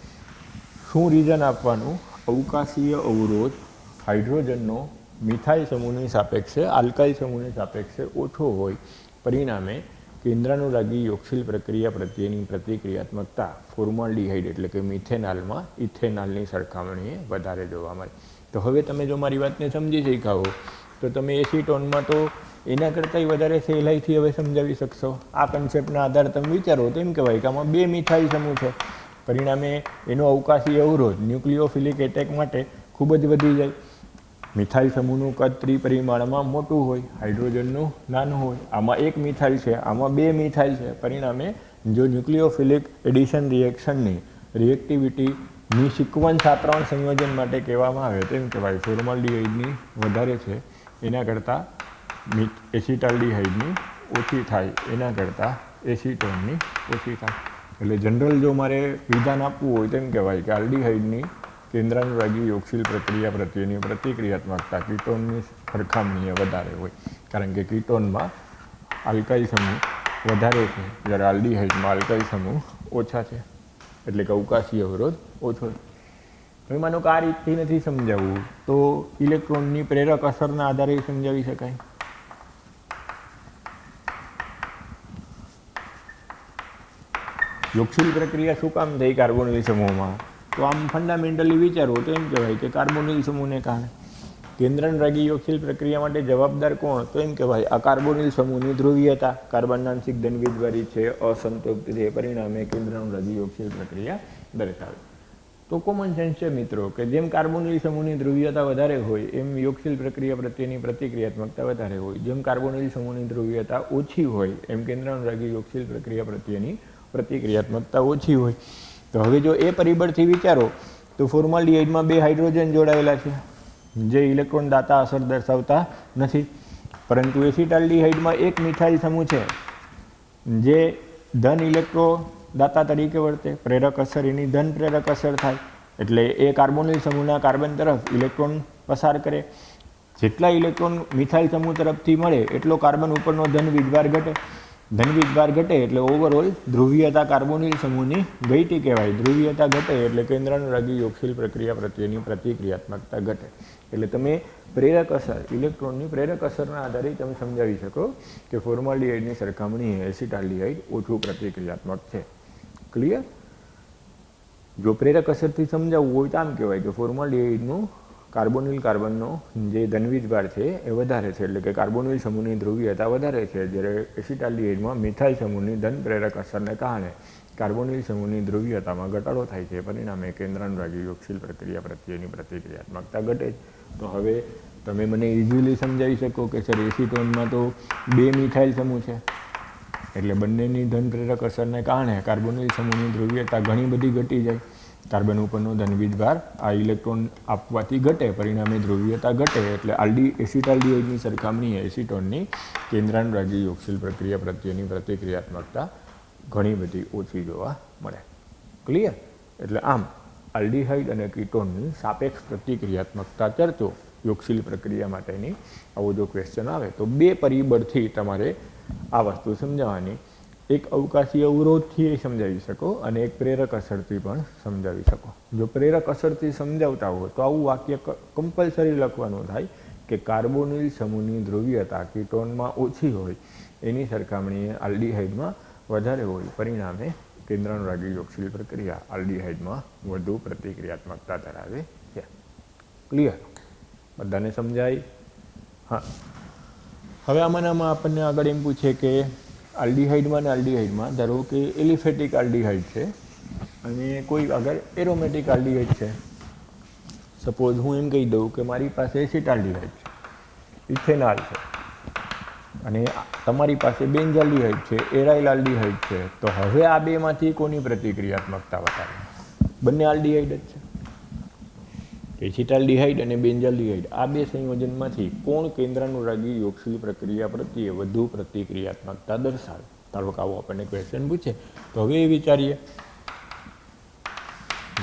શું રીઝન આપવાનું? અવકાશીય અવરોધ હાઇડ્રોજનનો મિથાઇલ સમૂહની સાપેક્ષે આલ્કાઇલ સમૂહની સાપેક્ષે ઓછો હોય, પરિણામે કેન્દ્રાનુરાગી યોગશીલ પ્રક્રિયા પ્રત્યેની પ્રતિક્રિયાત્મકતા ફોર્માલ્ડીહાઇડ એટલે કે મિથેનાલમાં ઇથેનાલની સરખામણીએ વધારે જોવા મળે. તો હવે તમે જો મારી વાતને સમજી શીખ્યા હો તો તમે એસિટોનમાં તો એના કરતાંય વધારે સહેલાઈથી હવે સમજાવી શકશો. આ કન્સેપ્ટના આધારે તમે વિચારો તો એમ કહેવાય કે આમાં 2 મિથાઇલ સમૂહ છે, પરિણામે એનો અવકાશી અવરોધ ન્યુક્લિયોફિલિક એટેક માટે ખૂબ જ વધી જાય. મિથાઇલ સમૂહનું કદ ત્રિપરિમાણમાં મોટું હોય, હાઇડ્રોજનનું નાનું હોય. આમાં 1 મિથાઇલ છે, આમાં 2 મિથાઇલ છે, પરિણામે જો ન્યુક્લિયોફિલિક એડિશન રિએક્શનની રિએક્ટિવિટીની સિક્વન્સ આ 3 સંયોજન માટે કહેવામાં આવે તો એમ કહેવાય ફોર્માલ્ડીહાઇડની વધારે છે એના કરતાં એસિટાલ્ડીહાઇડની ઓછી થાય, એના કરતાં એસિટોનની ઓછી થાય. એટલે જનરલ જો મારે વિધાન આપવું હોય તો એમ કહેવાય કે આલ્ડીહાઇડની કેન્દ્રાનુરાગી યોગશીલ પ્રક્રિયા પ્રત્યેની પ્રતિક્રિયાત્મકતા કીટોનની સરખામણીએ વધારે હોય, કારણ કે કીટોનમાં આલ્કાઇલ સમૂહ વધારે છે, જ્યારે આલ્ડીહાઇડમાં આલ્કાઇલ સમૂહ ઓછા છે, એટલે કે અવકાશી અવરોધ ઓછો છે. હવે માનો કે આ રીતથી નથી સમજાવવું તો ઇલેક્ટ્રોનની પ્રેરક અસરના આધારે સમજાવી શકાય. યોગશીલ પ્રક્રિયા શું કામ થઈ કાર્બોનિલ સમૂહમાં? તો આમ ફંડામેન્ટલી વિચારો તો એમ કહેવાય કે કાર્બોનિલ સમૂહને કારણે. કેન્દ્રાનુરાગી યોગશીલ પ્રક્રિયા માટે જવાબદાર કોણ? તો એમ કહેવાય આ કાર્બોનિલ સમૂહની ધ્રુવીયતા કાર્બનના આંશિક ધન વીજભારિત છે, અસંતૃપ્ત છે, પરિણામે કેન્દ્રાનુરાગી યોગશીલ પ્રક્રિયા દર્શાવે. તો કોમન સેન્સ છે મિત્રો કે જેમ કાર્બોનિલ સમૂહની ધ્રુવીયતા વધારે હોય એમ યોગશીલ પ્રક્રિયા પ્રત્યેની પ્રતિક્રિયાત્મકતા વધારે હોય. જેમ કાર્બોનિલ સમૂહની ધ્રુવીયતા ઓછી હોય એમ કેન્દ્રાનુરાગી યોગશીલ પ્રક્રિયા પ્રત્યેની પ્રતિક્રિયાત્મકતા ઓછી હોય. તો હવે જો એ પરિબળથી વિચારો તો ફોર્માલ્ડીહાઇડમાં 2 હાઇડ્રોજન જોડાયેલા છે જે ઇલેક્ટ્રોન દાતા અસર દર્શાવતા નથી, પરંતુ એસિટાલ્ડીહાઇડમાં 1 મિથાઇલ સમૂહ છે જે ધન ઇલેક્ટ્રો દાતા તરીકે વર્તે, પ્રેરક અસર એની ધન પ્રેરક અસર થાય, એટલે એ કાર્બોનિલ સમૂહના કાર્બન તરફ ઇલેક્ટ્રોન પસાર કરે. જેટલા ઇલેક્ટ્રોન મિથાઇલ સમૂહ તરફથી મળે એટલો કાર્બન ઉપરનો ધન વીજભાર ઘટે. ધન વીજભાર ઘટે એટલે ઓવરઓલ ધ્રુવીયતા કાર્બોનિલ સમૂહની ઘટી કહેવાય. ધ્રુવીયતા ઘટે એટલે કેન્દ્રાનુરાગી યોગશીલ પ્રક્રિયા પ્રત્યેની પ્રતિક્રિયાત્મકતા ઘટે. એટલે તમે પ્રેરક અસર ઇલેક્ટ્રોનની પ્રેરક અસરના આધારે તમે સમજાવી શકો કે ફોર્માલ્ડીહાઇડની સરખામણીએ એસિટાલ્ડીહાઇડ ઓછું પ્રતિક્રિયાત્મક છે. ક્લિયર? જો પ્રેરક અસરથી સમજાવવું હોય તો આમ કહેવાય કે ફોર્માલ્ડીહાઇડનું કાર્બોનિલ કાર્બનનો જે ધનવીજભાર છે એ વધારે છે, એટલે કે કાર્બોનિલ સમૂહની ધ્રુવીયતા વધારે છે, જ્યારે એસિટાલ્ડીહાઇડમાં મિથાઇલ સમૂહની ધન પ્રેરક અસરને કારણે કાર્બોનિલ સમૂહની ધ્રુવીયતામાં ઘટાડો થાય છે, પરિણામે કેન્દ્રાનુરાગી યોગશીલ પ્રક્રિયા પ્રત્યેની પ્રતિક્રિયાત્મકતા ઘટે છે. તો હવે તમે મને ઇઝીલી સમજાવી શકો કે સર એસીટોનમાં તો 2 મિથાઇલ સમૂહ છે, એટલે બંનેની ધન પ્રેરક અસરને કારણે કાર્બોનિલ સમૂહની ધ્રુવીયતા ઘણી બધી ઘટી જાય. કાર્બન ઉપરનો ધન વીજભાર આ ઇલેક્ટ્રોન આપવાથી ઘટે, પરિણામે ધ્રુવીયતા ઘટે, એટલે એસિટાલ્ડિહાઇડની સરખામણીએ એસીટોનની કેન્દ્રાનુરાગી યોગશીલ પ્રક્રિયા પ્રત્યેની પ્રતિક્રિયાત્મકતા ઘણી બધી ઓછી જોવા મળે. ક્લિયર? એટલે આમ આલ્ડિહાઇડ અને કીટોનની સાપેક્ષ પ્રતિક્રિયાત્મકતા ચર્ચો યોગશીલ પ્રક્રિયા માટેની આવો જો ક્વેશ્ચન આવે તો 2 પરિબળથી તમારે આ વસ્તુ સમજાવવાની. એક અવકાશી અવરોધથી એ સમજાવી શકો અને એક પ્રેરક અસરથી પણ સમજાવી શકો. જો પ્રેરક અસરથી સમજાવતા હોય તો આવું વાક્ય કમ્પલસરી લખવાનું થાય કે કાર્બોનિલ સમૂહની ધ્રુવીયતા કીટોનમાં ઓછી હોય એની સરખામણીએ આલ્ડિહાઇડમાં વધારે હોય, પરિણામે કેન્દ્રાનુરાગી યોગશીલ પ્રક્રિયા આલ્ડિહાઇડમાં વધુ પ્રતિક્રિયાત્મકતા ધરાવે છે. ક્લિયર? બધાને સમજાય? હા. હવે આમાં આપણને આગળ એમ પૂછે કે આલ્ડિહાઇડમાં ને આલ્ડિહાઇડમાં ધારો કે એલિફેટિક આલ્ડિહાઇડ છે અને કોઈ આગળ એરોમેટિક આલ્ડિહાઇડ છે. સપોઝ હું એમ કહી દઉં કે મારી પાસે એસિટાલ્ડિહાઇડ છે, ઇથેનોલ છે, અને તમારી પાસે બેન્ઝાલ્ડિહાઇડ છે, એરાઇલ આલ્ડિહાઇડ છે. તો હવે આ બેમાંથી કોની પ્રતિક્રિયાત્મકતા વધારે? બંને આલ્ડિહાઇડ જ છે. એસિટાલ્ડિહાઇડ અને બેન્ઝાલ્ડિહાઇડ આ 2 સંયોજનમાંથી કોણ કેન્દ્રાનુરાગી યોગશીલ પ્રક્રિયા પ્રત્યે વધુ પ્રતિક્રિયાત્મકતા દર્શાવે? ધારો કે આવો આપણને ક્વેશ્ચન પૂછે તો હવે એ વિચારીએ.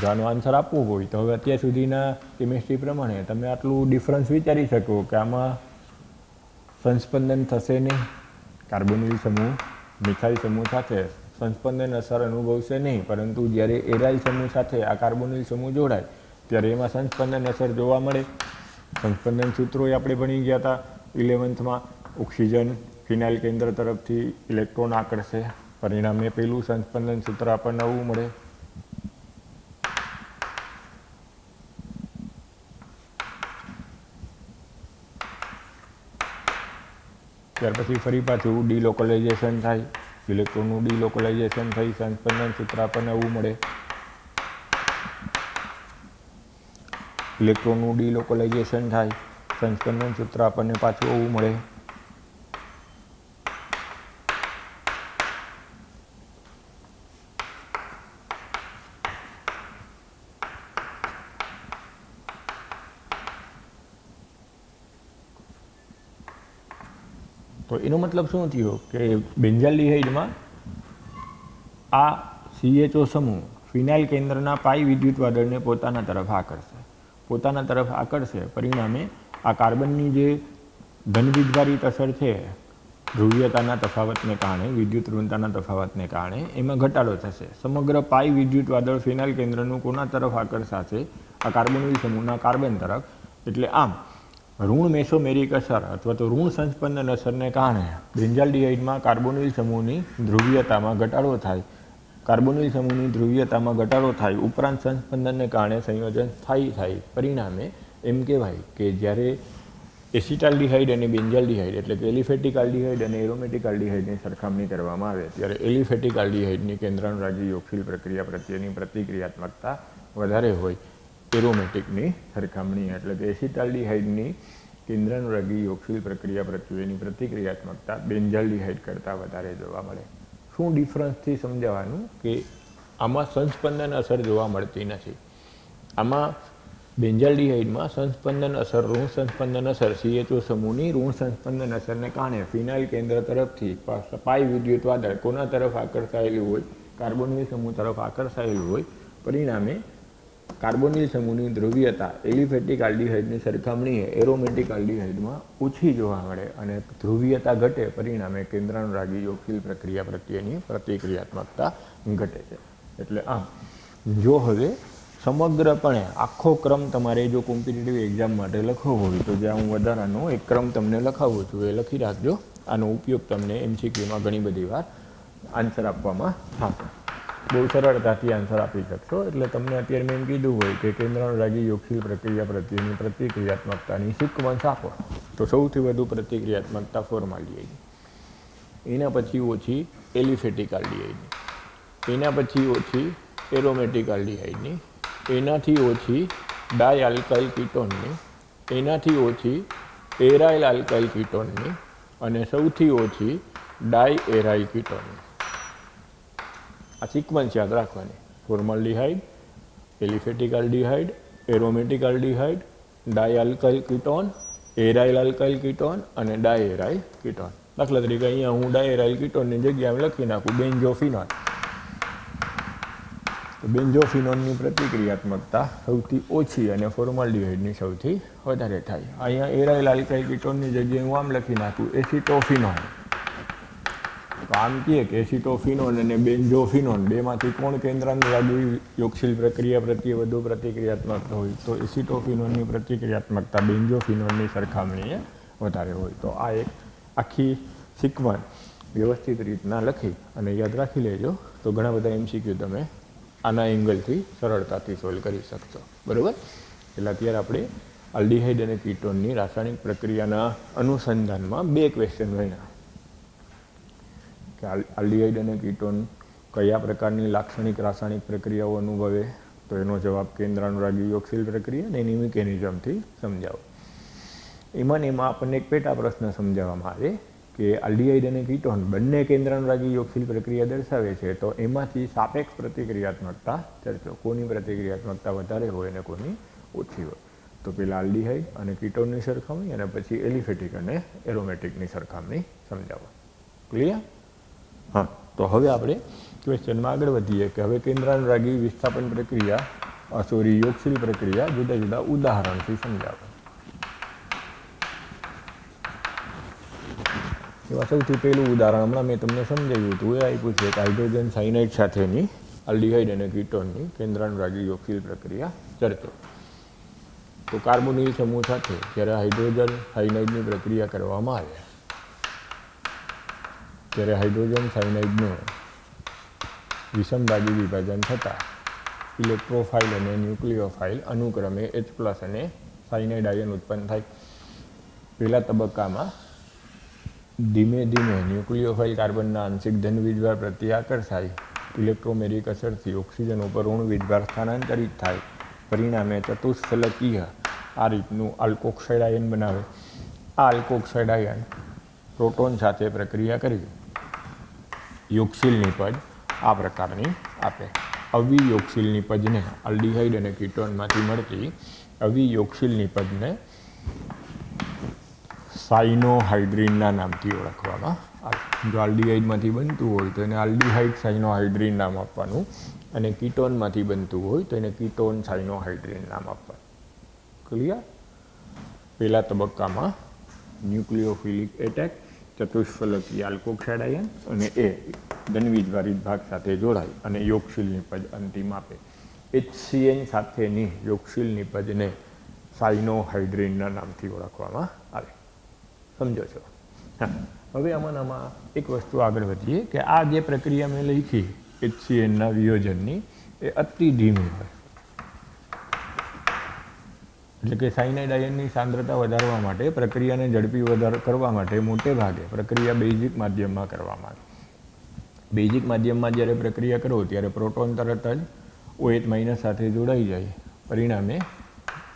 જો આનો આન્સર આપવો હોય તો હવે અત્યાર સુધીના કેમિસ્ટ્રી પ્રમાણે તમે આટલું ડિફરન્સ વિચારી શકો કે આમાં સંસ્પંદન થશે નહીં, કાર્બોનિલ સમૂહ મિથાઇલ સમૂહ સાથે સંસ્પંદન અસર અનુભવશે નહીં, પરંતુ જ્યારે એરાઇલ સમૂહ સાથે આ કાર્બોનિલ સમૂહ જોડાય ત્યારે એમાં સંસ્પંદન અસર જોવા મળે. સંસ્પંદન સૂત્રોએ આપણે ભણી ગયા હતા 11th ઓક્સિજન ફિનાઇલ કેન્દ્ર તરફથી ઇલેક્ટ્રોન આકર્ષે, પરિણામે પહેલું સંસ્પંદન સૂત્ર આપણને આવું મળે. ત્યાર પછી ફરી પાછું ડીલોકલાઇઝેશન થાય, ઇલેક્ટ્રોનનું ડીલોકલાઇઝેશન થઈ સંસ્પંદન સૂત્ર આપણને આવું મળે. ઇલેક્ટ્રોનનું ડીલોકલાઇઝેશન થાય, સંસ્પંદન સૂત્ર આપણને પાછું આવું મળે. તો એનો મતલબ શું થયો કે બેન્ઝાલ્ડિહાઇડમાં આ CHO સમૂહ ફિનાઇલ કેન્દ્રના પાઈ વિદ્યુત વાદળને પોતાના તરફ આકર્ષે, પરિણામે આ કાર્બનની જે ધનવીજભારિત અસર છે ધ્રુવીયતાના તફાવતને કારણે, વિદ્યુત ઋણતાના તફાવતને કારણે એમાં ઘટાડો થશે. સમગ્ર પાઈ વિદ્યુત વાદળ ફિનાઇલ કેન્દ્રનું કોના તરફ આકર્ષાશે? આ કાર્બોનિલ સમૂહના કાર્બન તરફ. એટલે આમ ઋણ મેસોમેરિક અસર અથવા તો ઋણ સંસ્પંદન અસરને કારણે બેન્ઝાલ્ડિહાઇડમાં કાર્બોનિલ સમૂહની ધ્રુવીયતામાં ઘટાડો થાય. કાર્બોનિલ સમૂહની ધ્રુવીયતામાં ઘટાડો થાય ઉપરાંત સંસ્પંદનને કારણે સંયોજન સ્થાયી થાય. પરિણામે એમ કહેવાય કે જ્યારે એસિટાલ્ડિહાઇડ અને બેન્ઝાલ્ડિહાઇડ એટલે કે એલિફેટિક આલ્ડિહાઇડ અને એરોમેટિક આલ્ડિહાઇડની સરખામણી કરવામાં આવે ત્યારે એલિફેટિક આલ્ડિહાઇડની કેન્દ્રાનુરાગી યોગશીલ પ્રક્રિયા પ્રત્યેની પ્રતિક્રિયાત્મકતા વધારે હોય એરોમેટિકની સરખામણી. એટલે કે એસિટાલ્ડિહાઇડની કેન્દ્રાનુરાગી યોગશીલ પ્રક્રિયા પ્રત્યેની પ્રતિક્રિયાત્મકતા બેન્ઝાલ્ડિહાઇડ કરતાં વધારે જોવા મળે. શું ડિફરન્સથી સમજાવવાનું કે આમાં સંસ્પંદન અસર જોવા મળતી નથી. આમાં બેન્ઝાલ્ડિહાઇડમાં સંસ્પંદન અસર, ઋણ સંસ્પંદન અસર CHO સમૂહની ઋણ સંસ્પંદન અસરને કારણે ફિનાઇલ કેન્દ્ર તરફથી પાઈ વિદ્યુત વાદળ કોના તરફ આકર્ષાયેલું હોય? કાર્બોનિલ સમૂહ તરફ આકર્ષાયેલું હોય. પરિણામે કાર્બોનિલ સમૂહની ધ્રુવીયતા એલિફેટિક આલ્ડિહાઇડની સરખામણીએ એરોમેટિક આલ્ડિહાઇડમાં ઓછી જોવા મળે અને ધ્રુવીયતા ઘટે. પરિણામે કેન્દ્રાનુરાગી યોગશીલ પ્રક્રિયા પ્રત્યેની પ્રતિક્રિયાત્મકતા ઘટે છે. એટલે આમ જો હવે સમગ્રપણે આખો ક્રમ તમારે જો કોમ્પિટિટિવ એક્ઝામ માટે લખવો હોય તો જ્યાં હું વધારાનો એક ક્રમ તમને લખાવું છું એ લખી રાખજો. આનો ઉપયોગ તમને MCQમાં ઘણી બધી વાર આન્સર આપવામાં થશે. બહુ સરળતાથી આન્સર આપી શકશો. એટલે તમને અત્યારે મેં એમ કીધું હોય કે કેન્દ્રાનુરાગી યોગશીલ પ્રક્રિયા પ્રત્યેની પ્રતિક્રિયાત્મકતાની સિક્વન્સ આપો તો સૌથી વધુ પ્રતિક્રિયાત્મકતા ફોર્માલ્ડિહાઇડ, એના પછી ઓછી એલિફેટિક આલ્ડિહાઇડની, એના પછી ઓછી એરોમેટિક આલ્ડીહાઇડની, એનાથી ઓછી ડાય આલ્કાઇલ કીટોનની, એનાથી ઓછી એરાઇલ આલ્કાઇલ કીટોનની અને સૌથી ઓછી ડાય એરાઇલ કીટોનની. આ સિક્વન્સ યાદ રાખવાની. Formaldehyde, aliphatic aldehyde, aromatic aldehyde, dialkyl ketone, aryl alkyl ketone અને ડાય એરાઇલ કીટોન. દાખલા તરીકે અહીંયા હું ડાય એરાઇલ કીટોનની જગ્યાએ લખી નાખું બેન્ઝોફિનોન. તો બેન્ઝોફિનોનની પ્રતિક્રિયાત્મકતા સૌથી ઓછી અને ફોર્માલ્ડિહાઇડની સૌથી વધારે થાય. અહીંયા એરાઇલ આલ્કાઇલ કીટોનની જગ્યાએ હું આમ લખી નાખું એસિટોફિનોન. તો આમ કહીએ કે એસિટોફિનોન અને બેન્ઝોફિનોન બેમાંથી કોણ કેન્દ્રાનુરાગી યોગશીલ પ્રક્રિયા પ્રત્યે વધુ પ્રતિક્રિયાત્મક હોય? તો એસિટોફિનોનની પ્રતિક્રિયાત્મકતા બેન્ઝોફિનોનની સરખામણીએ વધારે હોય. તો આ એક આખી સિક્વન્સ વ્યવસ્થિત રીતના લખી અને યાદ રાખી લેજો. તો ઘણા બધા MCQ તમે આના એંગલથી સરળતાથી સોલ્વ કરી શકશો. બરાબર? એટલે અત્યારે આપણે આલ્ડીહાઇડ અને કીટોનની રાસાયણિક પ્રક્રિયાના અનુસંધાનમાં 2 ક્વેશ્ચન ભણ્યા કે આલ્ડીહાઇડ અને કીટોન કયા પ્રકારની લાક્ષણિક રાસાયણિક પ્રક્રિયાઓ અનુભવે? તો એનો જવાબ કેન્દ્રાનુરાગી યોગશીલ પ્રક્રિયા અને એની મિકેનિઝમથી સમજાવો. એમાં આપણને એક પેટા પ્રશ્ન સમજાવવામાં આવે કે આલ્ડીહાઇડ અને કીટોન બંને કેન્દ્રાનુરાગી યોગશીલ પ્રક્રિયા દર્શાવે છે, તો એમાંથી સાપેક્ષ પ્રતિક્રિયાત્મકતા ચર્ચો. કોની પ્રતિક્રિયાત્મકતા વધારે હોય અને કોની ઓછી હોય? તો પહેલાં આલ્ડીહાઇડ અને કીટોનની સરખામણી અને પછી એલિફેટિક અને એરોમેટિકની સરખામણી સમજાવો. ક્લિયર? હા, તો હવે આપણે ક્વેશ્ચનમાં આગળ વધીએ કે હવે કેન્દ્રાનુરાગી વિસ્થાપન પ્રક્રિયા યોગશીલ પ્રક્રિયા જુદા જુદા ઉદાહરણથી સમજાવો. એવા સૌથી પહેલું ઉદાહરણ હમણાં મેં તમને સમજાવ્યું હતું. એ આપ્યું છે કે હાઇડ્રોજન સાયનાઇડ સાથેની આલ્ડીહાઇડ અને કીટોનની કેન્દ્રાનુરાગી યોગશીલ પ્રક્રિયા ચર્ચો. તો કાર્બોનિલ સમૂહ સાથે જ્યારે હાઇડ્રોજન સાયનાઇડની પ્રક્રિયા કરવામાં આવે ત્યારે હાઇડ્રોજન સાયનાઇડનું વિષમભાગી વિભાજન થતાં ઇલેક્ટ્રોફાઇલ અને ન્યુક્લિયોફાઇલ અનુક્રમે H+ અને સાયનાઇડ આયન ઉત્પન્ન થાય. પહેલા તબક્કામાં ધીમે ધીમે ન્યુક્લિયોફાઇલ કાર્બનના આંશિક ધન વીજભાર પ્રત્યે આકર્ષાય, ઇલેક્ટ્રોમેરિક અસરથી ઓક્સિજન ઉપર ઋણ વીજભાર સ્થાનાંતરિત થાય, પરિણામે ચતુષ્ફલકીય આ રીતનું આલ્કોક્સાઇડ આયન બનાવે. આ આલ્કોક્સાઇડ આયન પ્રોટોન સાથે પ્રક્રિયા કરી યોગશીલ નિપજ આ પ્રકારની આપે. અવિયોગશીલ નિપજને આલ્ડીહાઇડ અને કીટોનમાંથી મળતી અવિયોગશીલ નિપજને સાયનોહાઇડ્રીનના નામથી ઓળખવામાં આવે. જો આલ્ડીહાઇડમાંથી બનતું હોય તો એને આલ્ડીહાઇડ સાયનોહાઇડ્રીન નામ આપવાનું અને કીટોનમાંથી બનતું હોય તો એને કીટોન સાયનોહાઇડ્રીન નામ આપવાનું. ક્લિયર? પહેલા તબક્કામાં ન્યુક્લિયોફિલિક એટેક, ચતુષ્ફલકીય આલ્કોક્સાઇડ આયન અને એ ધનવીજભારિત ભાગ સાથે જોડાય અને યોગશીલ નિપજ અંતિમ આપે. HCN સાથેની યોગશીલ નિપજને સાયનોહાઇડ્રીનના નામથી ઓળખવામાં આવે. સમજો છો? હા, હવે આમાં એક વસ્તુ આગળ વધીએ કે આ જે પ્રક્રિયા મેં લખી HCNના વિયોજનની એ અતિ ધીમી હોય. એટલે કે સાયનાઇડ આયનની સાંદ્રતા વધારવા માટે પ્રક્રિયાને ઝડપી કરવા માટે મોટે ભાગે પ્રક્રિયા બેઝિક માધ્યમમાં કરવામાં આવે. બેઝિક માધ્યમમાં જ્યારે પ્રક્રિયા કરો ત્યારે પ્રોટોન તરત જ OH- સાથે જોડાઈ જાય, પરિણામે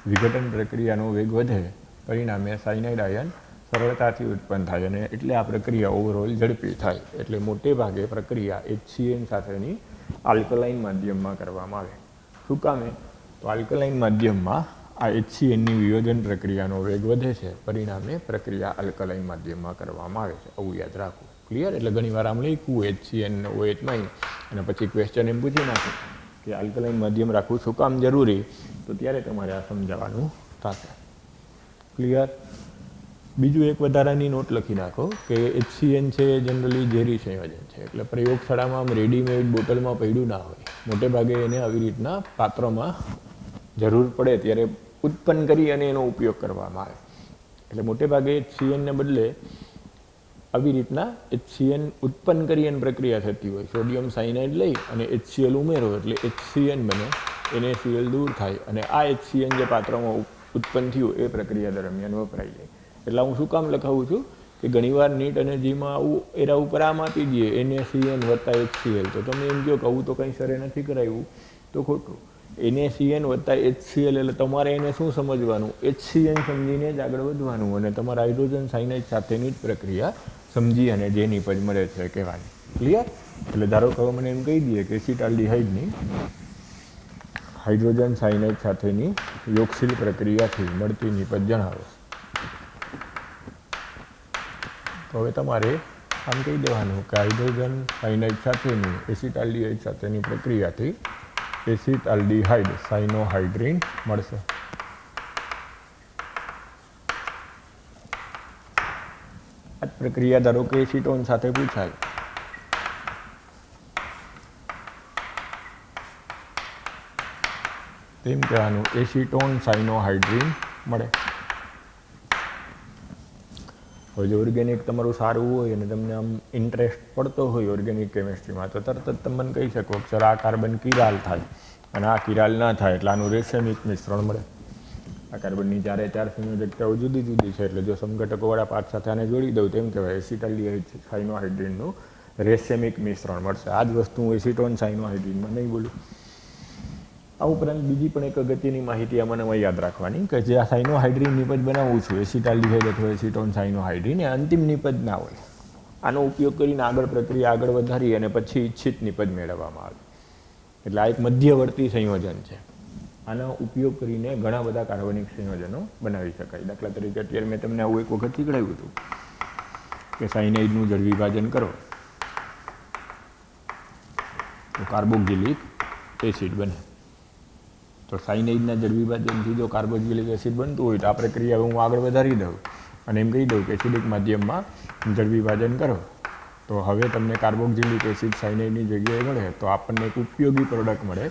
વિઘટન પ્રક્રિયાનો વેગ વધે, પરિણામે સાયનાઇડ આયન સરળતાથી ઉત્પન્ન થાય અને એટલે આ પ્રક્રિયા ઓવરઓલ ઝડપી થાય. એટલે મોટે ભાગે પ્રક્રિયા HCN સાથેની આલ્કલાઇન માધ્યમમાં કરવામાં આવે. શું કામે? તો આલ્કલાઇન માધ્યમમાં આ HCNની વિયોજન પ્રક્રિયાનો વેગ વધે છે, પરિણામે પ્રક્રિયા આલ્કલાઇન માધ્યમમાં કરવામાં આવે છે. આવું યાદ રાખવું. ક્લિયર? એટલે ઘણીવાર આમ લખ્યું HCN ને OH- અને પછી ક્વેશ્ચન એમ પૂછી નાખું કે આલ્કલાઇન માધ્યમ રાખવું શું કામ જરૂરી? તો ત્યારે તમારે આ સમજાવવાનું થશે. ક્લિયર? બીજું એક વધારાની નોટ લખી નાખો કે HCN છે એ જનરલી ઝેરી સંયોજન છે. એટલે પ્રયોગશાળામાં આમ રેડીમેડ બોટલમાં પડ્યું ના હોય. મોટે ભાગે એને આવી રીતના પાત્રમાં જરૂર પડે ત્યારે ઉત્પન્ન કરી અને એનો ઉપયોગ કરવામાં આવે. એટલે મોટે ભાગે HCNને બદલે આવી રીતના HCN ઉત્પન્ન કરી અને પ્રક્રિયા થતી હોય. સોડિયમ સાયનાઇડ લઈ અને HCl ઉમેરો એટલે HCN બને, NaCl દૂર થાય અને આ HCN જે પાત્રમાં ઉત્પન્ન થયું એ પ્રક્રિયા દરમિયાન વપરાઈ જાય. એટલે હું શું કામ લખાવું છું કે કે ઘણીવાર નીટ અને જીમાં આવું એના ઉપર આમ આપી દઈએ NaCN વત્તા HCl, તો તમે એમ કહો કે આવું તો કંઈ સરે નથી કરાવ્યું, તો ખોટું. NaCN વત્તા HCl એટલે તમારે એને શું સમજવાનું, HCN સમજીને જ આગળ વધવાનું અને તમારા હાઇડ્રોજન સાયનાઇડ સાથેની જ પ્રક્રિયા સમજી અને જે નિપજ મળે છે કહેવાની. ક્લિયર? એટલે ધારો કે મને એમ કહી દઈએ કે એસિટાલ્ડિહાઇડની હાઇડ્રોજન સાયનાઇડ સાથેની યોગશીલ પ્રક્રિયાથી મળતી નિપજ જણાવો. તો હવે તમારે આમ કહી દેવાનું કે હાઇડ્રોજન સાયનાઇડ સાથેની એસિટાલ્ડિહાઇડ સાથેની પ્રક્રિયાથી એસિટાલ્ડિહાઇડ સાયનોહાઇડ્રીન મળશે. આ પ્રક્રિયા ધારો કે એસિટોન સાથે પૂછાય, તેમ કહેવાનું એસિટોન સાયનોહાઇડ્રીન મળે. હવે જો ઓર્ગેનિક તમારું સારું હોય અને તમને આમ ઇન્ટરેસ્ટ પડતો હોય ઓર્ગેનિક કેમિસ્ટ્રીમાં, તો તરત જ તમે કહી શકો કે સર આ કાર્બન કિરાલ થાય અને આ કિરાલ ના થાય, એટલે આનું રેસેમિક મિશ્રણ મળે. આ કાર્બનની ચારે ચાર સંયોજકતાઓ જુદી જુદી છે, એટલે જો સમઘટકોવાળા પાર્ટ સાથે આને જોડી દઉં તેમ કહેવાય એસિટાલ્ડિહાઇડ સાયનોહાઇડ્રીનનું રેસેમિક મિશ્રણ મળશે. આ જ વસ્તુ હું એસિટોન સાયનોહાઇડ્રીનમાં નહીં બોલું. આ ઉપરાંત બીજી પણ એક અગત્યની માહિતી આમાં યાદ રાખવાની કે જે આ સાયનોહાઇડ્રીન નિપજ બનાવું છું એસિટાલ્ડિહાઇડ અથવા એસિટોન સાયનોહાઇડ્રીન, એ અંતિમ નિપજ ના હોય. આનો ઉપયોગ કરીને આગળ પ્રક્રિયા આગળ વધારી અને પછી ઈચ્છિત નિપજ મેળવવામાં આવે. એટલે આ એક મધ્યવર્તી સંયોજન છે. આનો ઉપયોગ કરીને ઘણા બધા કાર્બનિક સંયોજનો બનાવી શકાય. દાખલા તરીકે અત્યારે મેં તમને આવું એક વખત શીખવાડ્યું હતું કે સાયનાઇડનું જળ વિભાજન કરો તો કાર્બોક્સિલિક એસિડ બને. તો સાયનાઇડના જળ વિભાજનથી જો કાર્બોક્સિલિક એસિડ બનતું હોય તો આ પ્રક્રિયા હું આગળ વધારી દઉં અને એમ કહી દઉં કે એસિડિક માધ્યમમાં જળ વિભાજન કરો, તો હવે તમને કાર્બોક્સિલિક એસિડ સાયનાઇડની જગ્યાએ મળે તો આપણને એક ઉપયોગી પ્રોડક્ટ મળે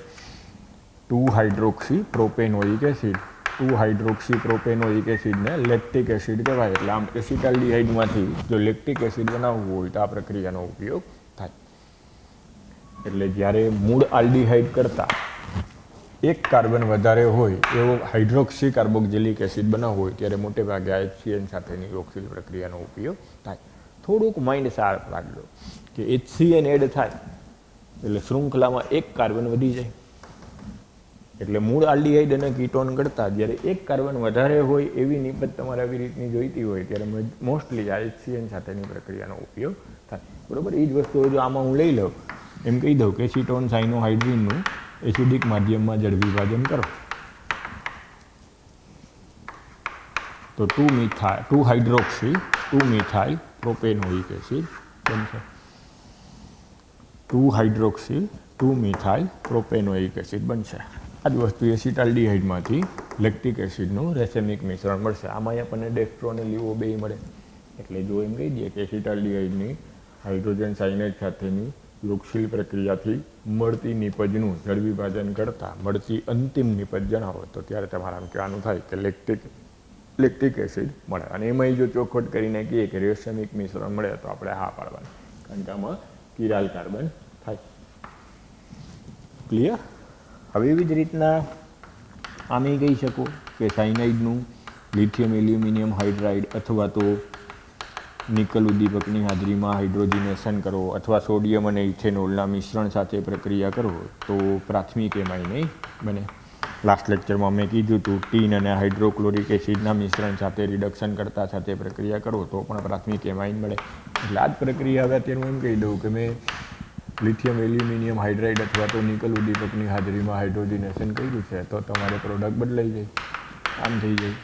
two hydroxy propanoic acid. Two hydroxy propanoic એસિડને લેક્ટિક એસિડ કહેવાય. એટલે આમ એસિટાલ્ડિહાઇડમાંથી જો લેક્ટિક એસિડ બનાવવું હોય તો આ પ્રક્રિયાનો ઉપયોગ થાય. એટલે જ્યારે મૂળ આલ્ડિહાઇડ કરતાં એક કાર્બન વધારે હોય એવો હાઇડ્રોક્સી કાર્બોક્સિલિક એસિડ બનાવવો હોય ત્યારે મોટે ભાગે HCN સાથેની યોગશીલ પ્રક્રિયાનો ઉપયોગ થાય. થોડુંક માઇન્ડ શાર્પ રાખજો કે HCN એડ થાય એટલે શૃંખલામાં એક કાર્બન વધી જાય. એટલે મૂળ આલ્ડિહાઇડ અને કીટોન કરતાં જ્યારે એક કાર્બન વધારે હોય એવી નિપજ તમારે આવી રીતની જોઈતી હોય ત્યારે મોસ્ટલી આ HCN સાથેની પ્રક્રિયાનો ઉપયોગ થાય. બરાબર? એ જ વસ્તુ જો આમાં હું લઈ લઉં, એમ કહી દઉં કે એસિટોન સાયનોહાઇડ્રીનનું એસિડિક માધ્યમમાં જળ વિભાજન કરો તો 2-હાઇડ્રોક્સી 2-મિથાઇલ પ્રોપેનોઇક એસિડ બનશે. 2-હાઇડ્રોક્સી 2-મિથાઇલ પ્રોપેનોઇક એસિડ બનશે. આ જ વસ્તુ એસિટાલ્ડિહાઇડમાંથી લેક્ટિક એસિડનું રેસેમિક મિશ્રણ મળશે. આમાં આપણને ડેક્સ્ટ્રો અને લીવો બે મળે. એટલે જો એમ કહી દઈએ કે એસિટાલ્ડિહાઇડની હાઇડ્રોજન સાયનાઇડ સાથેની યોગશીલ પ્રક્રિયાથી મળતી નિપજનું જળ વિભાજન કરતાં મળતી અંતિમ નિપજ જણાવો તો ત્યારે તમારે આમ કહેવાનું થાય કે લેક્ટિક એસિડ મળે. અને એમાં જો ચોખવટ કરીને કહીએ કે રેસેમિક મિશ્રણ મળે તો આપણે હા પાડવાનું, કારણ કે આમાં કિરાલ કાર્બન થાય. ક્લિયર? હવે એવી જ રીતના આમે કહી શકો કે સાયનાઇડનું લિથિયમ એલ્યુમિનિયમ હાઇડ્રાઇડ અથવા તો નિકલ ઉદ્દીપકની હાજરીમાં હાઇડ્રોજનેશન કરો અથવા સોડિયમ અને ઇથેનોલના મિશ્રણ સાથે પ્રક્રિયા કરો તો પ્રાથમિક એમાઇન બને. લાસ્ટ લેક્ચરમાં મેં કીધું હતું ટીન અને હાઇડ્રોક્લોરિક એસિડના મિશ્રણ સાથે રિડક્શન કરતા સાથે પ્રક્રિયા કરો તો પણ પ્રાથમિક એમાઇન મળે. એટલે આ જ પ્રક્રિયા હવે અત્યારે હું એમ કહી દઉં કે મેં લિથિયમ એલ્યુમિનિયમ હાઇડ્રાઇડ અથવા તો નિકલ ઉદ્દીપકની હાજરીમાં હાઇડ્રોજનેશન કર્યું છે તો તમારે પ્રોડક્ટ બદલાઈ જાય. આમ થઈ જાય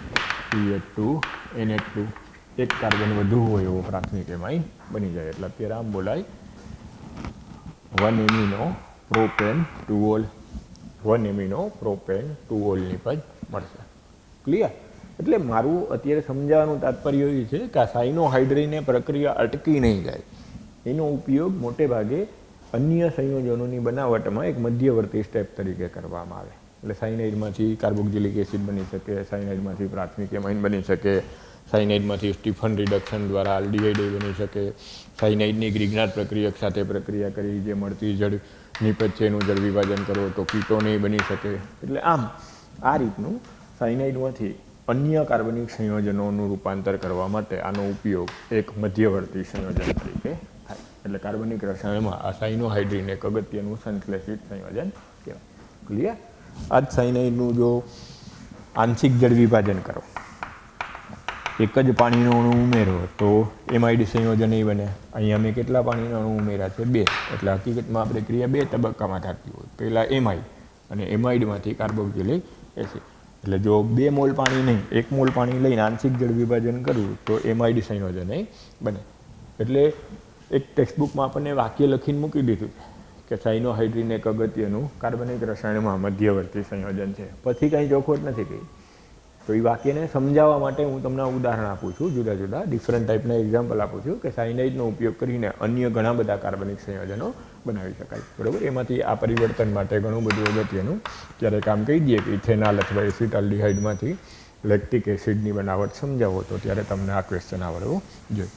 CH2 NH2, એક કાર્બન વધુ હોય એવો પ્રાથમિક એમાઇન બની જાય. એટલે અત્યારે આમ બોલાય 1-એમિનો પ્રોપેન 2-ઓલ 1-એમિનો પ્રોપેન 2-ઓલ નિપજ મળશે. ક્લિયર? એટલે મારું અત્યારે સમજાવવાનું તાત્પર્ય એ છે કે આ સાયનોહાઇડ્રીને પ્રક્રિયા અટકી નહીં જાય. એનો ઉપયોગ મોટે ભાગે અન્ય સંયોજનોની બનાવટમાં એક મધ્યવર્તી સ્ટેપ તરીકે કરવામાં આવે. એટલે સાયનાઇડમાંથી કાર્બોક્સિલિક એસિડ બની શકે, સાયનાઇડમાંથી પ્રાથમિક એમાઇન બની શકે, સાયનાઇડમાંથી સ્ટીફન રિડક્શન દ્વારા આલ્ડિહાઇડ બની શકે, સાયનાઇડની ગ્રિગ્નાર્ડ પ્રક્રિયક સાથે પ્રક્રિયા કરી જે મળતી જળ નિપજ છે એનું જળ વિભાજન કરો તો કીટોન બની શકે. એટલે આમ આ રીતનું સાયનાઇડમાંથી અન્ય કાર્બનિક સંયોજનોનું રૂપાંતર કરવા માટે આનો ઉપયોગ એક મધ્યવર્તી સંયોજન તરીકે થાય. એટલે કાર્બનિક રસાયણમાં આ સાયનોહાઇડ્રીન એક અગત્યનું સંશ્લેષિત સંયોજન કહેવાય. ક્લિયર? આ જ સાયનાઇડનું જો આંશિક જળ વિભાજન કરો, એક જ પાણીનો અણુ ઉમેરો તો એમાઇડ સંયોજન એ બને. અહીંયા મેં કેટલા પાણીના અણુ ઉમેર્યા છે? 2. એટલે હકીકતમાં આપણે ક્રિયા 2 તબક્કામાં થતી હોય. પહેલાં એમાઇડ અને એમાઇડમાંથી કાર્બોક્સિલિક એસિડ. એટલે જો 2 મોલ પાણી નહીં, 1 મોલ પાણી લઈને આંશિક જળ વિભાજન કરવું તો એમાઇડ સંયોજન બને. એટલે એક ટેક્સ્ટબુકમાં આપણને વાક્ય લખીને મૂકી દીધું કે સાયનોહાઇડ્રીન એક અગત્યનું કાર્બનિક રસાયણમાં મધ્યવર્તી સંયોજન છે. પછી કંઈ ચોખવટ નથી કહી. તો એ વાક્યને સમજાવવા માટે હું તમને ઉદાહરણ આપું છું, જુદા જુદા ડિફરન્ટ ટાઈપના એક્ઝામ્પલ આપું છું કે સાયનાઇડનો ઉપયોગ કરીને અન્ય ઘણા બધા કાર્બનિક સંયોજનો બનાવી શકાય. બરાબર? એમાંથી આ પરિવર્તન માટે ઘણું બધું અગત્યનું ત્યારે કામ કહી દઈએ કે ઇથેનોલ અથવા એસિટાલ્ડિહાઇડમાંથી લેક્ટિક એસિડની બનાવટ સમજાવો તો ત્યારે તમને આ ક્વેશ્ચન આવડવું જોઈએ.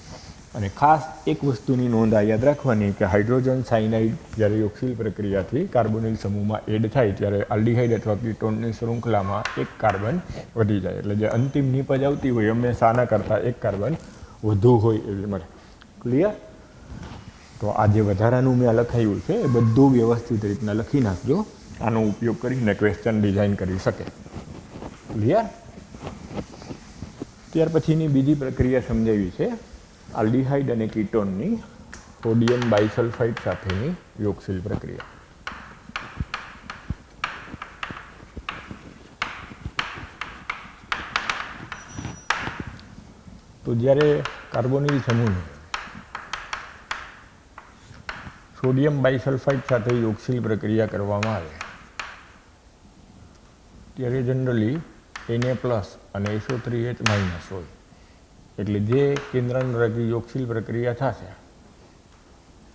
અને ખાસ એક વસ્તુની નોંધ આ યાદ રાખવાની કે હાઇડ્રોજન સાયનાઇડ જ્યારે યોક્સિલ પ્રક્રિયાથી કાર્બોનિલ સમૂહમાં એડ થાય ત્યારે આલ્ડિહાઇડ અથવા કીટોનની શૃંખલામાં એક કાર્બન વધી જાય. એટલે જે અંતિમ નિપજ આવતી હોય હંમેશા આના કરતાં એક કાર્બન વધુ હોય એવી મળે. ક્લિયર? તો આ જે વધારાનું મેં લખાયું છે એ બધું વ્યવસ્થિત રીતના લખી નાખજો. આનો ઉપયોગ કરીને ક્વેશ્ચન ડિઝાઇન કરી શકે. ક્લિયર? ત્યાર પછીની બીજી પ્રક્રિયા સમજાવી છે આલ્ડિહાઇડ અને કીટોનની સોડિયમ બાયસલ્ફાઇડ સાથેની યોક્સિલ પ્રક્રિયા. તો જ્યારે કાર્બોનિલ સમૂહને સોડિયમ બાયસલ્ફાઇડ સાથે યોક્સિલ પ્રક્રિયા કરવામાં આવે ત્યારે જનરલી Na+ અને SO3H- હોય. એટલે જે કેન્દ્રાનુરાગી યોક્સિલ પ્રક્રિયા થશે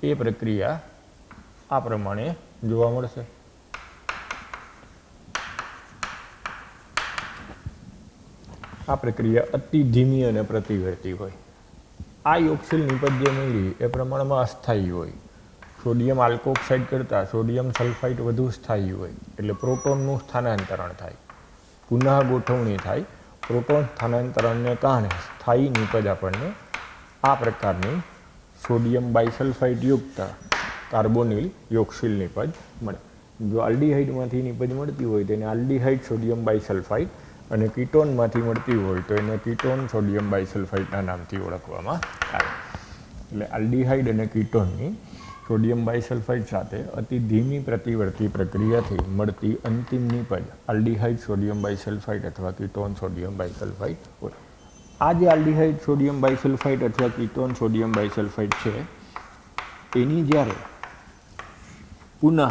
એ પ્રક્રિયા આ પ્રમાણે જોવા મળશે. આ પ્રક્રિયા અતિ ધીમી અને પ્રતિવર્તી હોય. આ યોક્સિલ નિપજ જે મળી એ પ્રમાણમાં અસ્થાયી હોય. સોડિયમ આલ્કોક્સાઇડ કરતાં સોડિયમ સલ્ફાઇડ વધુ સ્થાયી હોય. એટલે પ્રોટોનનું સ્થાનાંતરણ થાય, પુનઃ ગોઠવણી થાય. પ્રોટોન સ્થાનાંતરણને કારણે સ્થાયી નિપજ આપણને આ પ્રકારની સોડિયમ બાયસલ્ફાઇડ યુક્ત કાર્બોનિલ યોક્સિલ નિપજ મળે. જો આલ્ડિહાઇડમાંથી નિપજ મળતી હોય તેને આલ્ડિહાઇડ સોડિયમ બાયસલ્ફાઇડ અને કીટોનમાંથી મળતી હોય તો એને કીટોન સોડિયમ બાયસલ્ફાઇડના નામથી ઓળખવામાં આવે. એટલે આલ્ડિહાઇડ અને કીટોનની સોડિયમ બાયસલ્ફાઇડ સાથે અતિ ધીમી પ્રતિવર્તી પ્રક્રિયાથી મળતી અંતિમ નિપજ આલ્ડિહાઇડ સોડિયમ બાયસલ્ફાઇડ અથવા કીટોન સોડિયમ બાયસલ્ફાઇડ હોય. આ જે આલ્ડિહાઇડ સોડિયમ બાયસલ્ફાઇડ અથવા કીટોન સોડિયમ બાયસલ્ફાઇડ છે એની જ્યારે પુનઃ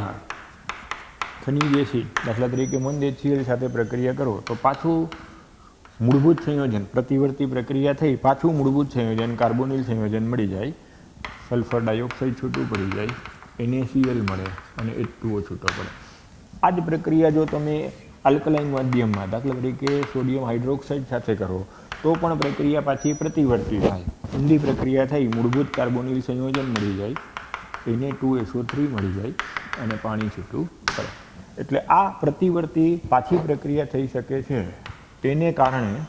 ખનિજ એસિડ દાખલા તરીકે મંદ HCl સાથે પ્રક્રિયા કરો તો પાછું મૂળભૂત સંયોજન પ્રતિવર્તી પ્રક્રિયા થઈ પાછું મૂળભૂત સંયોજન કાર્બોનિલ સંયોજન મળી જાય. સલ્ફર ડાયોક્સાઇડ છૂટું પડી જાય, NaCl મળે અને H2O છૂટો પડે. આ જ પ્રક્રિયા જો તમે આલ્કલાઇન માધ્યમમાં દાખલા તરીકે સોડિયમ હાઇડ્રોક્સાઇડ સાથે કરો તો પણ પ્રક્રિયા પાછી પ્રતિવર્તી થાય. ઊંધી પ્રક્રિયા થઈ મૂળભૂત કાર્બોનિલ સંયોજન મળી જાય, Na2SO3 મળી જાય અને પાણી છૂટું પડે. એટલે આ પ્રતિવર્તી પાછી પ્રક્રિયા થઈ શકે છે. તેને કારણે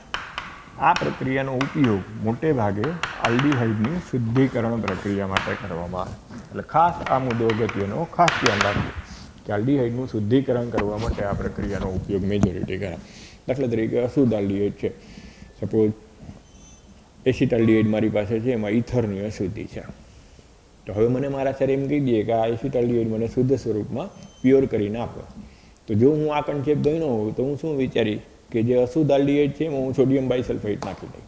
આ પ્રક્રિયાનો ઉપયોગ મોટે ભાગે આલ્ડિહાઇડની શુદ્ધિકરણ પ્રક્રિયા માટે કરવામાં આવે. એટલે ખાસ આ મુદ્દો અગત્યનો ખાસ ધ્યાન રાખવું કે આલ્ડિહાઇડનું શુદ્ધિકરણ કરવા માટે આ પ્રક્રિયાનો ઉપયોગ મેજોરિટી કરાય. દાખલા તરીકે અશુદ્ધ આલ્ડિહાઇડ છે, સપોઝ એસિટાલ્ડિહાઇડ મારી પાસે છે, એમાં ઇથરની અશુદ્ધિ છે. તો હવે મને મારા સર એમ કહી દઈએ કે આ એસિટાલ્ડિહાઇડ મને શુદ્ધ સ્વરૂપમાં પ્યોર કરીને આપો. તો જો હું આ કન્સેપ્ટ ગણ્યો હોઉં તો હું શું વિચારીશ કે જે અશુદ્ધ આલ્ડિહાઇડ છે એમાં હું સોડિયમ બાયસલ્ફાઇડ નાખી દઈશ.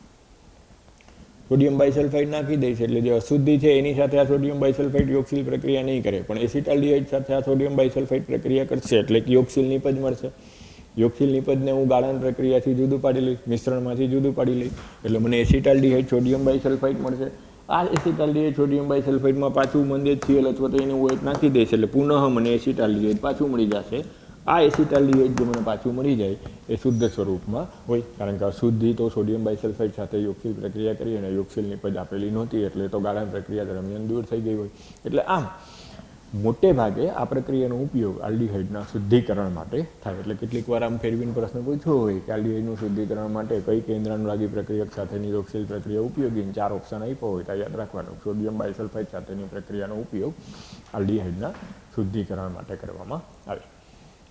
સોડિયમ બાયસલ્ફાઇડ નાખી દઈશ એટલે જે અશુદ્ધિ છે એની સાથે આ સોડિયમ બાયસલ્ફાઇડ યોક્સિલ પ્રક્રિયા નહીં કરે, પણ એસિટાલ્ડિહાઇડ સાથે આ સોડિયમ બાયસલ્ફાઇડ પ્રક્રિયા કરશે એટલે કે યોક્સિલ નિપજ મળશે. યોક્સિલ નિપજને હું ગાળણ પ્રક્રિયાથી જુદું પાડી લઈશ, મિશ્રણમાંથી જુદું પાડી લઈશ એટલે મને એસિટાલ્ડિહાઇડ સોડિયમ બાયસલ્ફાઇડ મળશે. આ એસિટાલ્ડિહાઇડ સોડિયમ બાયસલ્ફાઇડમાં પાછું મંદ HCl અથવા તો એને OH નાખી દઈશ એટલે પુનઃ મને એસિટાલ્ડિહાઇડ પાછું મળી જશે. આ એસિટાલ્ડિહાઇડ જે મને પાછું મળી જાય એ શુદ્ધ સ્વરૂપમાં હોય, કારણ કે અશુદ્ધિ તો સોડિયમ બાયસલ્ફાઇડ સાથે યોક્સિલ પ્રક્રિયા કરી અને યોક્સિલ નિપજ આપેલી નહોતી એટલે તો ગાળણ પ્રક્રિયા દરમિયાન દૂર થઈ ગઈ હોય. એટલે આમ મોટે ભાગે આ પ્રક્રિયાનો ઉપયોગ આલ્ડીહાઇડના શુદ્ધિકરણ માટે થાય. એટલે કેટલીક વાર આમ ફેરવીને પ્રશ્ન પૂછ્યો હોય કે આલ્ડીહાઇડનું શુદ્ધિકરણ માટે કઈ કેન્દ્રાનુરાગી પ્રક્રિયક સાથેની યોગશીલ પ્રક્રિયા ઉપયોગી, 4 ઓપ્શન આપ્યો હોય તો યાદ રાખવાનું. સોડિયમ બાયસલ્ફાઇડ સાથેની પ્રક્રિયાનો ઉપયોગ આલ્ડીહાઇડના શુદ્ધિકરણ માટે કરવામાં આવે.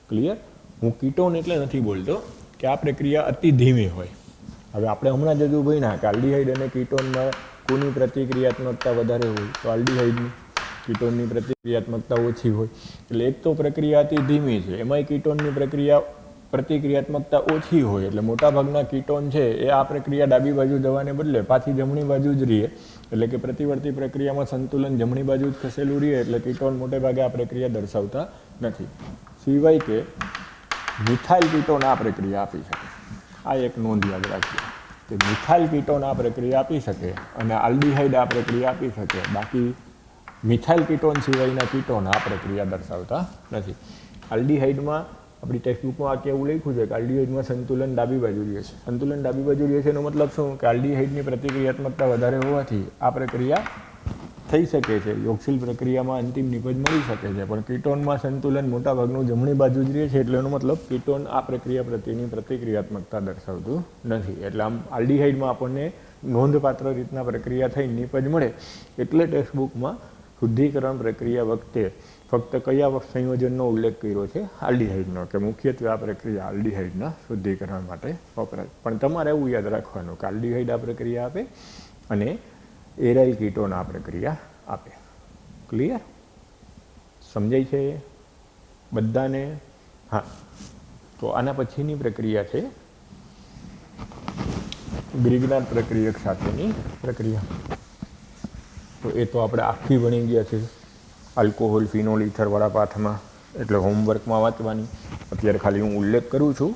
ક્લિયર? હું કીટોન એટલે નથી બોલતો કે આ પ્રક્રિયા અતિ ધીમી હોય. હવે આપણે હમણાં જ હજુ ભણ્યા કે આલ્ડીહાઇડ અને કીટોનમાં કોની પ્રતિક્રિયાત્મકતા વધારે હોય, તો આલ્ડીહાઇડની. કીટોનની પ્રતિક્રિયાત્મકતા ઓછી હોય. એટલે એક તો પ્રક્રિયા અતિ ધીમી છે, એમાંય કીટોનની પ્રતિક્રિયાત્મકતા ઓછી હોય. એટલે મોટાભાગના કીટોન છે એ આ પ્રક્રિયા ડાબી બાજુ જવાને બદલે પાછી જમણી બાજુ જ રહે. એટલે કે પ્રતિવર્તી પ્રક્રિયામાં સંતુલન જમણી બાજુ જ ખસેલું રહે. એટલે કીટોન મોટે ભાગે આ પ્રક્રિયા દર્શાવતા નથી. સિવાય કે મિથાઇલ કીટોન આ પ્રક્રિયા આપી શકે. આ એક નોંધ યાદ રાખીએ કે મિથાઇલ કીટોન આ પ્રક્રિયા આપી શકે અને આલ્ડીહાઇડ આ પ્રક્રિયા આપી શકે. બાકી મિથાઇલ કીટોન સિવાયના કીટોન આ પ્રક્રિયા દર્શાવતા નથી. આલ્ડીહાઇડમાં આપણી ટેક્સ્ટબુકમાં આ કેવું લખ્યું છે કે આલ્ડીહાઇડમાં સંતુલન ડાબી બાજુ રહે છે. સંતુલન ડાબી બાજુ રહે છે એનો મતલબ શું? કે આલ્ડીહાઇડની પ્રતિક્રિયાત્મકતા વધારે હોવાથી આ પ્રક્રિયા થઈ શકે છે. યોગશીલ પ્રક્રિયામાં અંતિમ નિપજ મળી શકે છે. પણ કીટોનમાં સંતુલન મોટાભાગનું જમણી બાજુ જ રહે છે. એટલે એનો મતલબ કીટોન આ પ્રક્રિયા પ્રત્યેની પ્રતિક્રિયાત્મકતા દર્શાવતું નથી. એટલે આમ આલ્ડીહાઇડમાં આપણને નોંધપાત્ર રીતના પ્રક્રિયા થઈ નિપજ મળે. એટલે ટેક્સ્ટબુકમાં શુદ્ધિકરણ પ્રક્રિયા વખતે ફક્ત કયા સંયોજનનો ઉલ્લેખ કર્યો છે? આલ્ડીહાઇડનો. કે મુખ્યત્વે આ પ્રક્રિયા આલ્ડીહાઇડના શુદ્ધિકરણ માટે વપરાય. પણ તમારે એવું યાદ રાખવાનું કે આલ્ડીહાઇડ આ પ્રક્રિયા આપે અને એરાઇલ કીટોન આ પ્રક્રિયા આપે. ક્લિયર? સમજાય છે બધાને? હા. તો આના પછીની પ્રક્રિયા છે ગ્રિગ્નાર્ડ પ્રક્રિયક સાથેની પ્રક્રિયા. તો એ તો આપણે આખી ભણી ગયા છે આલ્કોહોલ ફિનોલ ઇથરવાળા પાઠમાં. એટલે હોમવર્કમાં વાંચવાની. અત્યારે ખાલી હું ઉલ્લેખ કરું છું,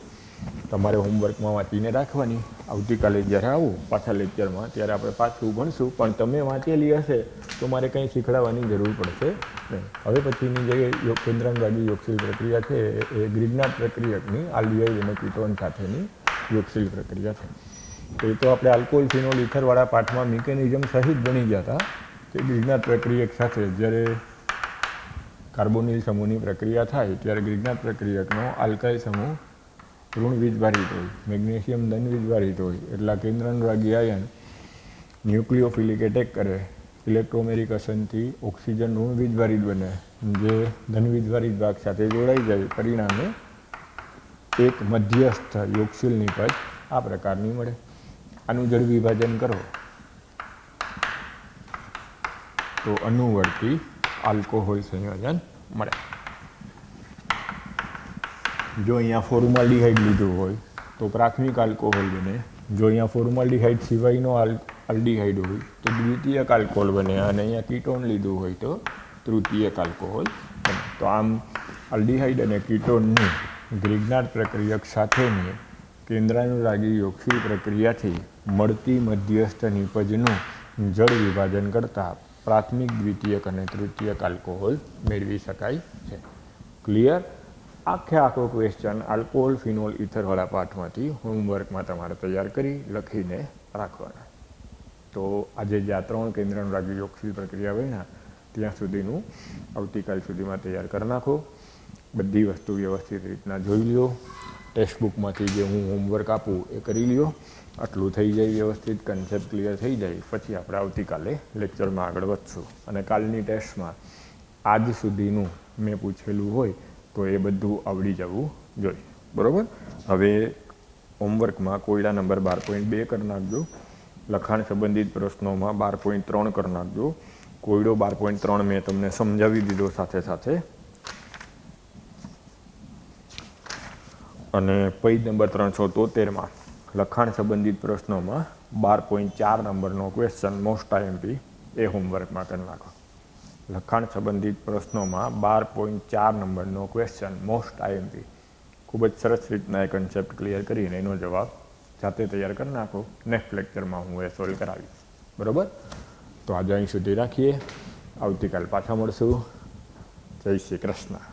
તમારે હોમવર્કમાં વાંચીને રાખવાની. આવતીકાલે જ્યારે આવું પાછા લેક્ચરમાં ત્યારે આપણે પાછું ભણશું. પણ તમે વાંચેલી હશે તો મારે કંઈ શીખડાવવાની જરૂર પડશે નહીં. હવે પછીની જે કેન્દ્રાનુરાગી યોગશીલ પ્રક્રિયા છે એ ગ્રિગ્નાર્ડ પ્રક્રિયકની આલ્ડીહાઇડ અને કીટોન સાથેની યોગશીલ પ્રક્રિયા છે. તો એ તો આપણે આલ્કોહોલ ફિનોલ ઇથરવાળા પાઠમાં મિકેનિઝમ સહિત ભણી ગયા હતા કે ગ્રિગ્નાર્ડ પ્રક્રિયક સાથે જ્યારે કાર્બોનિલ સમૂહની પ્રક્રિયા થાય ત્યારે ગ્રિગ્નાર્ડ પ્રક્રિયકનો આલ્કાઇલ સમૂહ ઋણ વીજભારિત હોય, મેગ્નેશિયમ ધન વીજભારિત હોય. એટલા કેન્દ્રાનુરાગી આયન ન્યુક્લિયોફિલિક એટેક કરે, ઇલેક્ટ્રોમેરિકસનથી ઓક્સિજન ઋણ વીજભારિત બને, જે ધન વીજભારિત ભાગ સાથે જોડાઈ જાય. પરિણામે એક મધ્યસ્થ યોગશીલ નિપજ આ પ્રકારની મળે. આનું જળ વિભાજન કરો તો અનુવર્તી આલ્કોહોલ સંયોજન મળે. જો અહીંયા ફોર્માલ્ડિહાઇડ લીધું હોય તો પ્રાથમિક આલ્કોહોલ બને. જો અહીંયા ફોર્માલ્ડિહાઇડ સિવાયનો આલ્ડીહાઇડ હોય તો દ્વિતીયક આલ્કોહોલ બને. અને અહીંયા કીટોન લીધું હોય તો તૃતીયક આલ્કોહોલ બને. તો આમ આલ્ડીહાઇડ અને કીટોનની ગ્રિગ્નાર્ડ પ્રક્રિયક સાથેની કેન્દ્રાનુરાગી યોગશીલ પ્રક્રિયાથી મળતી મધ્યસ્થ નિપજનું જળ વિભાજન કરતાં પ્રાથમિક, દ્વિતીયક અને તૃતીયક આલ્કોહોલ મેળવી શકાય છે. ક્લિયર? આખો ક્વેશ્ચન આલ્કોહોલ ફિનોલ ઇથરવાળા પાઠમાંથી હોમવર્કમાં તમારે તૈયાર કરી લખીને રાખવાના. તો આજે જે આ 3 કેન્દ્રાનુરાગી યોગશીલ પ્રક્રિયા હોય ત્યાં સુધીનું આવતીકાલ સુધીમાં તૈયાર કરી નાખો. બધી વસ્તુ વ્યવસ્થિત રીતના જોઈ લ્યો. ટેક્સ્ટબુકમાંથી જે હું હોમવર્ક આપું એ કરી લ્યો. આટલું થઈ જાય વ્યવસ્થિત, કન્સેપ્ટ ક્લિયર થઈ જાય પછી આપણે આવતીકાલે લેક્ચરમાં આગળ વધશું. અને કાલની ટેસ્ટમાં આજ સુધીનું મેં પૂછેલું હોય તો એ બધું આવડી જવું જોઈએ. બરાબર? હવે હોમવર્કમાં કોયડા નંબર 12.2 કરી નાખજો. લખાણ સંબંધિત પ્રશ્નોમાં 12.3 કરી નાખજો. કોયડો 12.3 મેં તમને સમજાવી દીધો સાથે સાથે. અને પેજ નંબર 373માં લખાણ સંબંધિત પ્રશ્નોમાં 12.4 નંબરનો ક્વેશ્ચન મોસ્ટ આઈએમપી એ હોમવર્કમાં કરી નાખો. લખાણ સંબંધિત પ્રશ્નોમાં 12.4 નંબરનો ક્વેશ્ચન મોસ્ટ આઈએમપી ખૂબ જ સરસ રીતના એ કન્સેપ્ટ ક્લિયર કરીને એનો જવાબ જાતે તૈયાર કરી નાખો. નેક્સ્ટ લેક્ચરમાં હું એ સોલ્વ કરાવીશ. બરાબર? તો આજે અહીં સુધી રાખીએ. આવતીકાલ પાછા મળશું. જય શ્રી કૃષ્ણ.